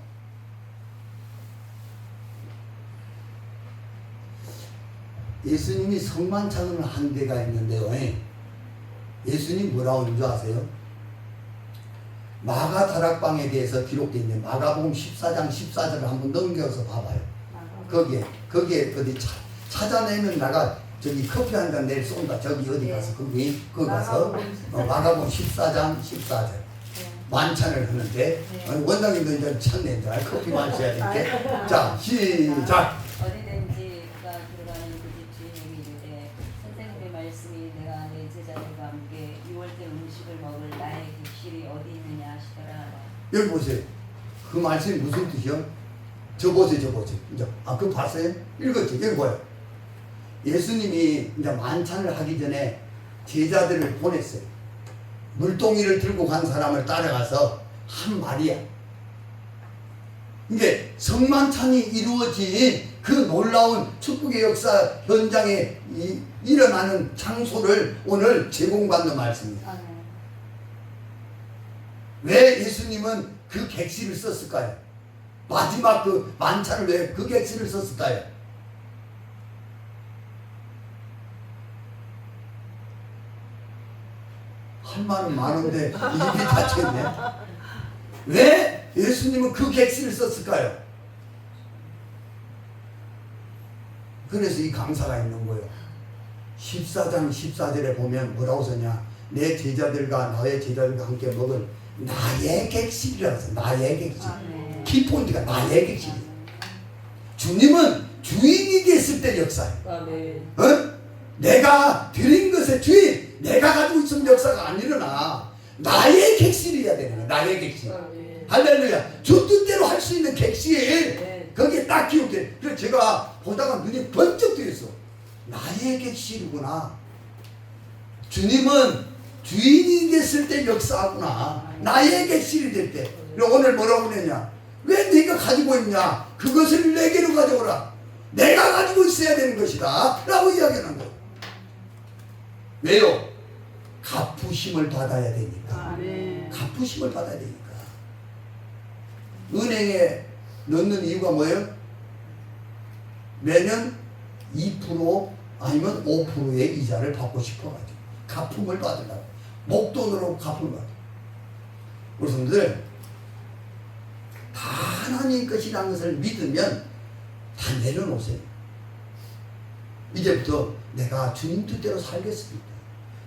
예수님이 성만찬을 한 데가 있는데요. 예수님 뭐라고 하는 줄 아세요? 마가 다락방에 대해서 기록되어 있는 마가복음 14장 14절을 한번 넘겨서 봐봐요. 거기에 어디 찾아내면 나가 저기 커피 한 잔 내일 쏜다. 저기 어디 가서 거기 가서 마가복음 14장 14절 만찬을 하는데 원장님도 이제 찾네. 커피 마셔야 되니까. 자, 시작. 어디든지 그가 들어가는 그 집 주인에게 이르되 선생님의 말씀이 내가 내 제자들과 함께 6월절 음식을 먹을 나의 객실이 어디 있느냐 하시더라. 여기 보세요. 그 말씀이 무슨 뜻이요? 저 보세요. 이제 그거 봤어요? 읽었죠? 여기 뭐예요? 예수님이 이제 만찬을 하기 전에 제자들을 보냈어요. 물동이를 들고 간 사람을 따라가서 한 말이야. 이제 성만찬이 이루어진 그 놀라운 축복의 역사 현장에 일어나는 장소를 오늘 제공받는 말씀입니다. 아멘. 왜 예수님은 그 객실을 썼을까요? 마지막 그 만찬을 왜 그 객실을 썼을까요? 할 말은 많은데 입이 닫혔네. 왜 예수님은 그 객실을 썼을까요? 그래서 이 강사가 있는 거예요. 14장 14절에 보면 뭐라고 썼냐? 내 제자들과 나의 제자들과 함께 먹을 나의 객실이라고 했어요. 나의 객실. 아멘. 키포인트가 나의 객실. 주님은 주인이 됐을 때 역사예요. 아멘. 어? 내가 드린 것의 주인, 내가 가지고 있으면 역사가 안 일어나. 나의 객실이어야 되는 거야. 나의 객실. 아멘. 할렐루야. 주 뜻대로 할 수 있는 객실. 네. 거기에 딱 기록돼. 그래서 제가 보다가 눈이 번쩍 뜨였어. 나의 객실이구나. 주님은 주인이 됐을 때 역사하구나. 나의 객실이 될 때. 오늘 뭐라고 그랬냐? 왜 네가 가지고 있냐? 그것을 내게로 가져오라. 내가 가지고 있어야 되는 것이다 라고 이야기하는 거예요. 왜요? 갚으심을 받아야 되니까. 아멘. 갚으심을 받아야 되니까. 은행에 넣는 이유가 뭐예요? 매년 2% 아니면 5%의 이자를 받고 싶어가지고 갚음을 받으려고. 목돈으로 갚음을 받아. 우리 성도들, 다 하나님 것이라는 것을 믿으면 다 내려놓으세요. 이제부터 내가 주님 뜻대로 살겠습니다.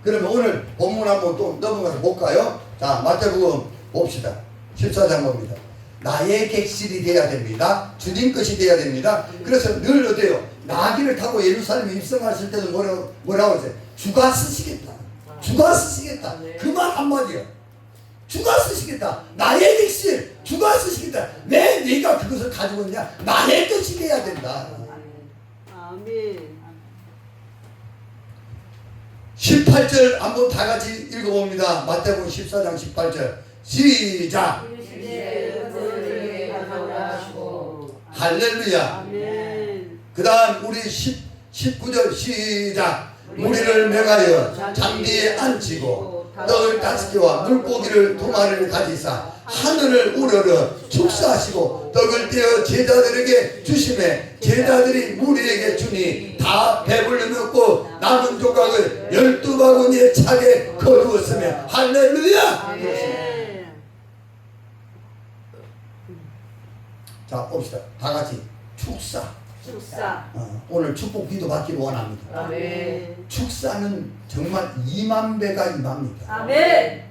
그러면 오늘 본문 한번 또 넘어가서 볼까요? 자, 마태복음 봅시다. 14장 봅니다. 나의 객실이 돼야 됩니다. 주님 것이 돼야 됩니다. 그래서 늘 어때요? 나귀를 타고 예루살렘에 입성하실 때도 뭐라고 했어요? 주가 쓰시겠다. 주가 쓰시겠다. 그 말 한마디요. 주가 쓰시겠다. 나의 객실 주가 쓰시겠다. 왜 네가 그것을 가지고 있냐? 나의 것이 돼야 된다. 아멘. 18절 한번 다 같이 읽어봅니다. 마태복음 14장 18절 시작. 이제 너희에게 가져오라 하시고. 할렐루야. 아멘. 그 다음 우리 19절 시작. 무리를 명하여 잔디에 앉히고 떡을 5개와 물고기를 2마리를 가지사 하늘을 우러러 축사하시고 떡을 떼어 제자들에게 주심에 제자들이 무리에게 주니 다 배불러 먹고 남은 조각을 12바구니에 차게 거두었으며 할렐루야. 아멘. 자 봅시다. 다 같이 축사. 축사. 오늘 축복 기도 받기를 원합니다. 아멘. 축사는 정말 2만 배가 임합니다. 아멘.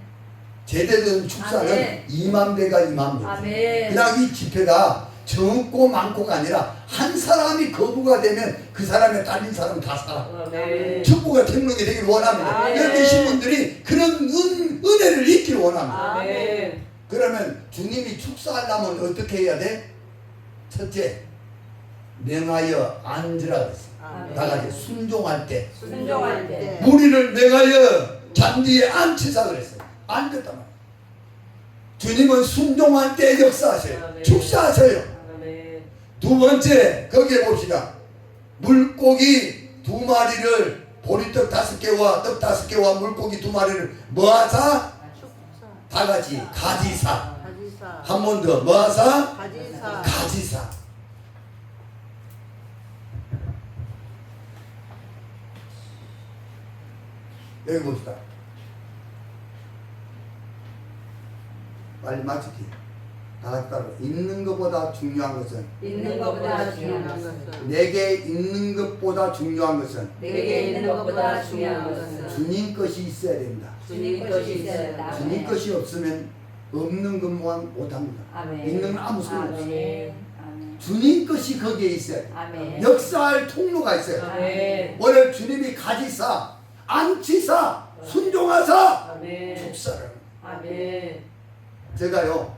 제대된 축사는 아멘. 2만 배가 임합니다. 아멘. 그냥 이 집회가 적고 많고가 아니라 한 사람이 거부가 되면 그 사람의 딸린 사람 다 살아. 아멘. 축복의 생명이 되기를 원합니다. 아멘. 여기 계신 분들이 그런 은혜를 잊기를 원합니다. 아멘. 그러면 주님이 축사하려면 어떻게 해야 돼? 첫째, 명하여 앉으라 그랬어. 아멘. 다 같이 순종할 때. 순종할 때. 무리를 명하여 잔디에 앉히사 그랬어요. 앉았단 말이에요. 주님은 순종할 때 역사하셔요. 아멘. 축사하셔요. 아멘. 두 번째, 거기에 봅시다. 물고기 2마리를 보리떡 5개와 떡 5개와 물고기 2마리를 뭐하사? 다 같이 가지사. 가지사. 한 번 더 뭐하사? 가지사. 가지사. 여기 봅시다. 빨리 맞추기. 다 같이 따라. 있는 것보다 중요한 것은 있는 것보다 중요한 것은 내게 있는 것보다 중요한 것은 내게 있는 것보다 중요한 것은 주님 것이 있어야 된다. 주님 것이 있어야 된다. 주님 것이 없으면 없는 것만 못합니다. 아멘. 있는 건 아무 소용 없어요. 아멘. 아멘. 주님 것이 거기에 있어요. 아멘. 역사할 통로가 있어요. 아멘. 오늘 주님이 가지사, 안치사, 순종하사, 아멘. 축사를. 아멘. 제가요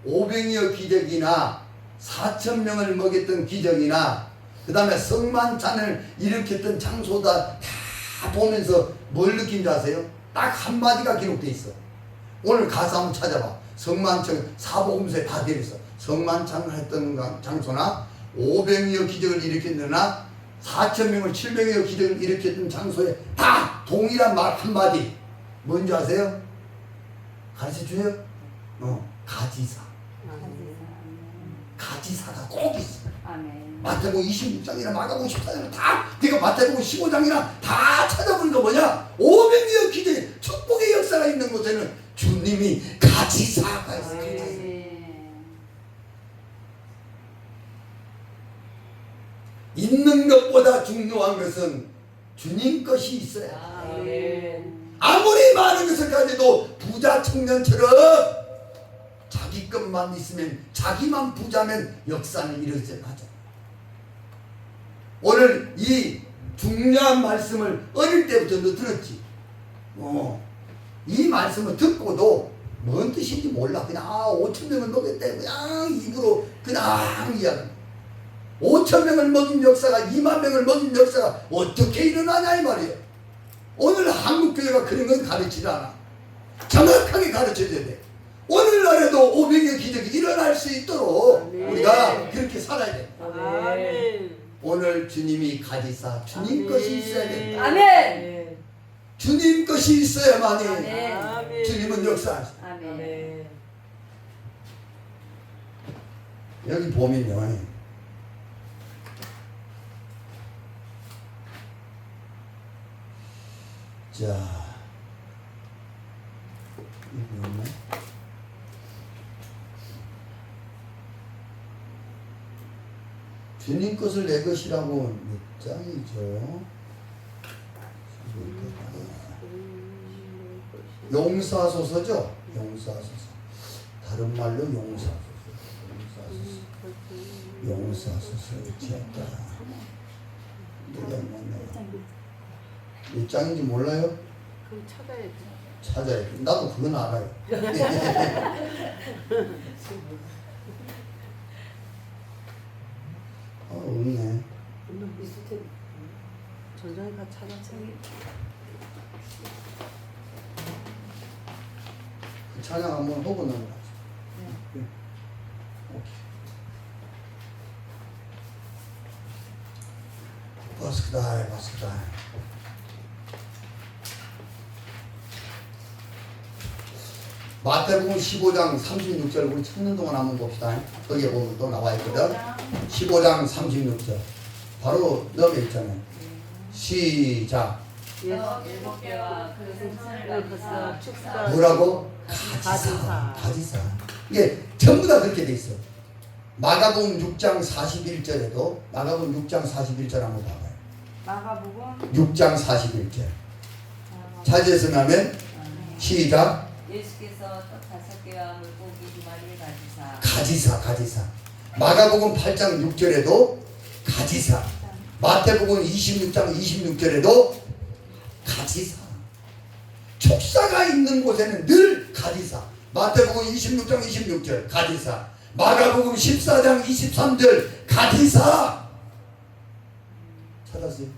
500여 기적이나 4,000명을 먹였던 기적이나 그 다음에 성만찬을 일으켰던 장소다 다 다 보면서 뭘 느낀지 아세요? 딱 한마디가 기록돼 있어. 오늘 가서 한번 찾아봐. 성만청 사복음서에 다 되어 있어. 성만창을 했던 장소나 500여 기적을 일으켰느나 4,000명을 700여 기적을 일으켰던 장소에 다 동일한 말 한마디. 뭔지 아세요? 가르쳐줘요? 가지사. 가지사가 꼭 있어. 아멘. 마태복음 26장이나 마가복음 14장이나 다 네가 마태복음 15장이나 다 찾아보니까 뭐냐? 500여 기적의 축복의 역사가 있는 곳에는 주님이 가지사가 있어요. 있는 것보다 중요한 것은 주님 것이 있어야 돼. 아무리 많은 것을 가져도 부자 청년처럼 자기 것만 있으면 자기만 부자면 역사는 이루어지지 않아. 오늘 이 중요한 말씀을 어릴 때부터 너 들었지. 이 말씀을 듣고도 뭔 뜻인지 몰라. 그냥 5,000명을 먹였대. 그냥 입으로 그냥 이야기. 5,000명을 먹인 역사가 2만 명을 먹인 역사가 어떻게 일어나냐 이 말이에요. 오늘 한국교회가 그런 건 가르치지 않아. 정확하게 가르쳐줘야 돼. 오늘날에도 500여 기적이 일어날 수 있도록 우리가 그렇게 살아야 돼. 오늘 주님이 가지사 주님 것이 있어야 된다. 아멘. 주님 것이 있어야만이 아멘. 주님은 역사하시. 아멘. 여기 보면요. 자, 이거 있네. 주님 것을 내 것이라고 몇 장이죠? 용사소서죠? 용사소서. 다른 말로 용사소서. 용사소서. 지었다. 누가 뭐냐? 몇 장인지 몰라요? 그럼 찾아야 돼. 찾아야 돼. 나도 그건 알아요. 없네. 오늘 있을 때 전장에 가 찾아서. 그 찬양 한번 하고 넘어가자. 네. 오케이. 바스크다이. 마태복음 15장 36절 우리 찾는 동안 한번 봅시다. 거기에 보면 또 나와 있거든. 15장 36절 바로 넘에 있잖아요. 시작. 일곱 개와 그 생선을 가지사 축사. 뭐라고? 가지사. 이게 전부 다 그렇게 돼 있어. 마가복음 6장 41절에도 마가복음 6장 41절 한번 봐봐요. 마가복음 6장 41절. 찾으셨으면 하면 시작. 예수께서 떡 5개와 물고기 2마리를 가지사. 마가복음 8장 6절에도 가지사. 마태복음 26장 26절에도 가지사. 축사가 있는 곳에는 늘 가지사. 마태복음 26장 26절 가지사. 마가복음 14장 23절 가지사. 찾았어요?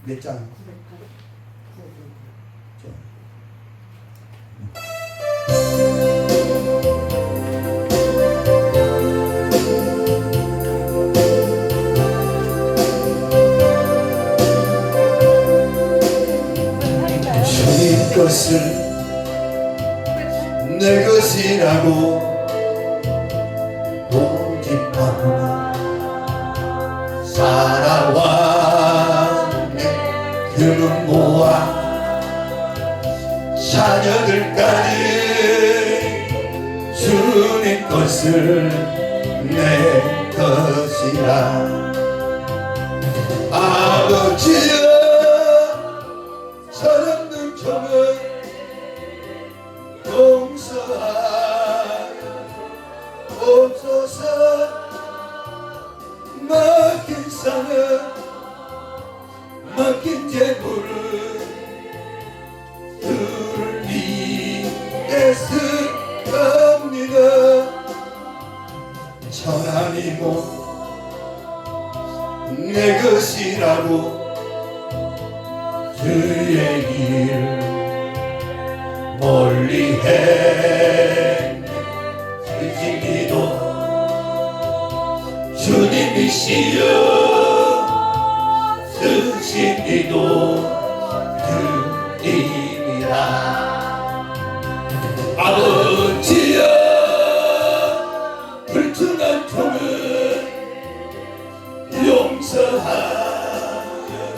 몇 장? 주님 것을 내 것이라고 고집하구나. 살아왔네 그는 모아 자녀들까지 주님 것을 내 것이라. 아버지여 철없는 종을 용서하옵소서. 맡긴 상을 맡긴 재물을 주를 위해 쓰옵니다. 천하니 못 내 것이라고 주 주의 일 멀리 해 주님이도 주님이시여 쓰신 이도 주님이라 아버지여 불순한 종을 용서하여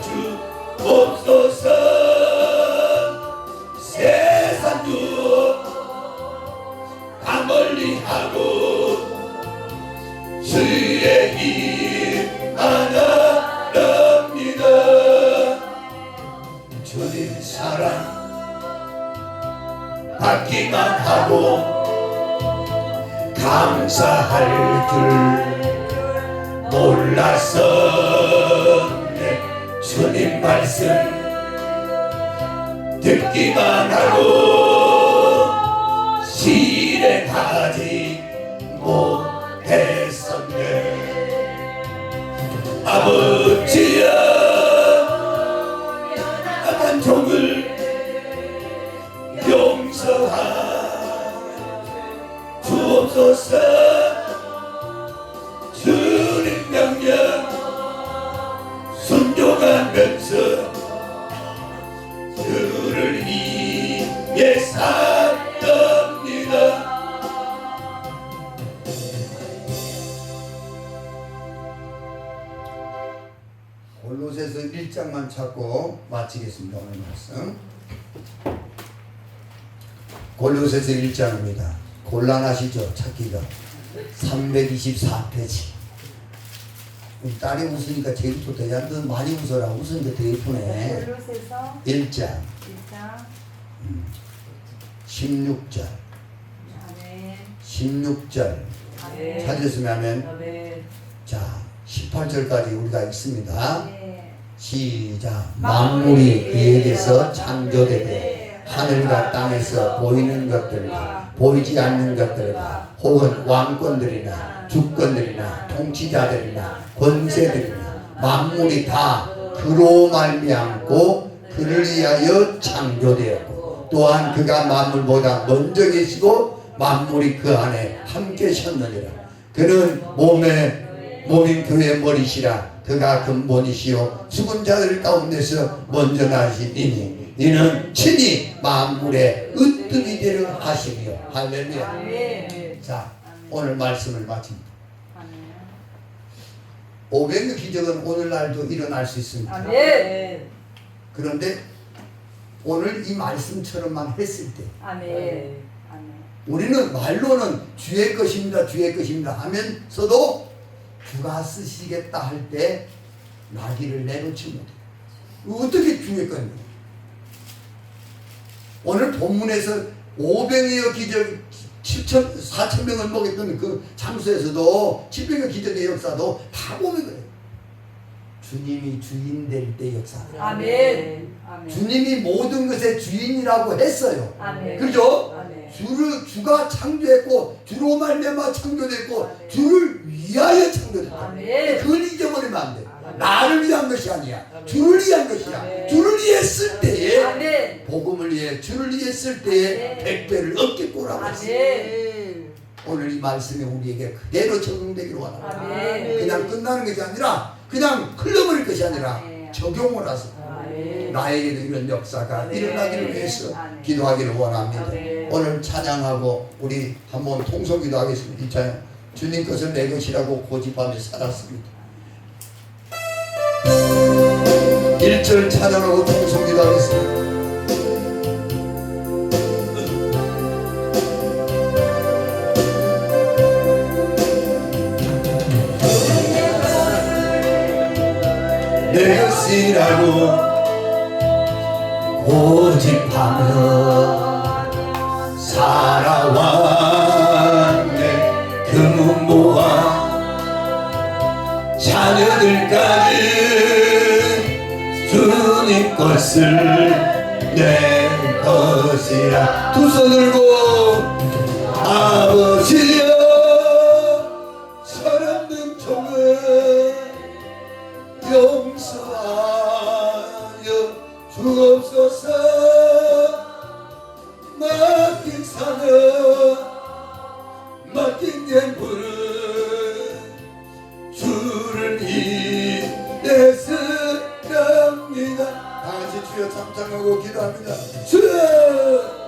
주옵소서 세상도 다 멀리하고 주의 일 하나랍니다. 주님 사랑 받기만 하고 감사할 줄 몰랐었네. 주님 말씀 듣기만 하고 실행하지 못했었네. 아버지여 악한 종을 용서하여 주옵소서. 주님 명령 순종하면서 주를 위해 살답니다. 골로새서 1장만 찾고 마치겠습니다. 오늘 말씀 골로새서 1장입니다. 곤란하시죠? 찾기가 324페이지. 우리 딸이 웃으니까 제일 좋다. 야, 너 많이 웃어라. 웃으니까 더 예쁘네. 골로새서 1장 1장 16절 아멘 16절 아멘 찾으셨으면 하면 아멘. 자 18절까지 우리가 읽습니다. 네. 시작. 만물이 그에게서 창조되되 하늘과 땅에서 보이는 것들과 보이지 않는 것들과 혹은 왕권들이나 주권들이나 통치자들이나 권세들이나 만물이 다 그로 말미암고 그를 위하여 창조되었고 또한 그가 만물보다 먼저 계시고 만물이 그 안에 함께 섰느니라. 그는 몸인 교회의 머리시라. 그가 근본이시요 죽은 자들 가운데서 먼저 나시니니 이는 친히 만물의 으뜸이 되려 하시며. 할렐루야. 아멘 자, 오늘 말씀을 마칩니다. 아멘 500의 기적은 오늘날도 일어날 수 있습니다. 아멘 그런데 오늘 이 말씀처럼만 했을 때 아멘 아멘 우리는 말로는 주의 것입니다, 주의 것입니다 하면서도 주가 쓰시겠다 할 때 나귀를 내놓지 못해. 어떻게 주의 것입니까? 오늘 본문에서 500여 기적 4,000명을 먹였던 그 장소에서도 700여 기적의 역사도 다 보면 그래요. 주님이 주인 될 때 역사. 아멘 아멘 주님이 모든 것의 주인이라고 했어요. 아멘 그죠? 아멘 주가 창조했고 주로 말미암아 창조됐고 아멘. 주를 위하여 창조됐다. 아멘. 그걸 잊어버리면 안 돼. 아멘. 나를 위한 것이 아니야. 아멘. 주를 위한 것이야. 아멘. 주를 위해 쓸 때에 아멘 복음을 위해 주를 위해 쓸 때에 아멘. 100배를 얻겠구라고 했어요. 아멘 오늘 이 말씀이 우리에게 그대로 적용되기로 원합니다. 아멘 그냥 끝나는 것이 아니라 그냥 흘러버릴 것이 아니라 아멘. 적용을 해서 아멘 나에게도 이런 역사가 아멘. 일어나기를 위해서 아멘. 기도하기를 원합니다. 아멘. 오늘 찬양하고 우리 한번 통성기도 하겠습니다. 이 찬양 주님 것을 내 것이라고 고집하며 살았습니다. 1절 찬양하고 통성기도 하겠습니다. 내 것이라고 고집하며 살아왔네. 그 문보와 자녀들까지 주님 것을 내 것이라. 두 손 들고 아버지여 서럽는 종을 용서하여 주옵소서. 주여 감상하고 기도합니다. 주여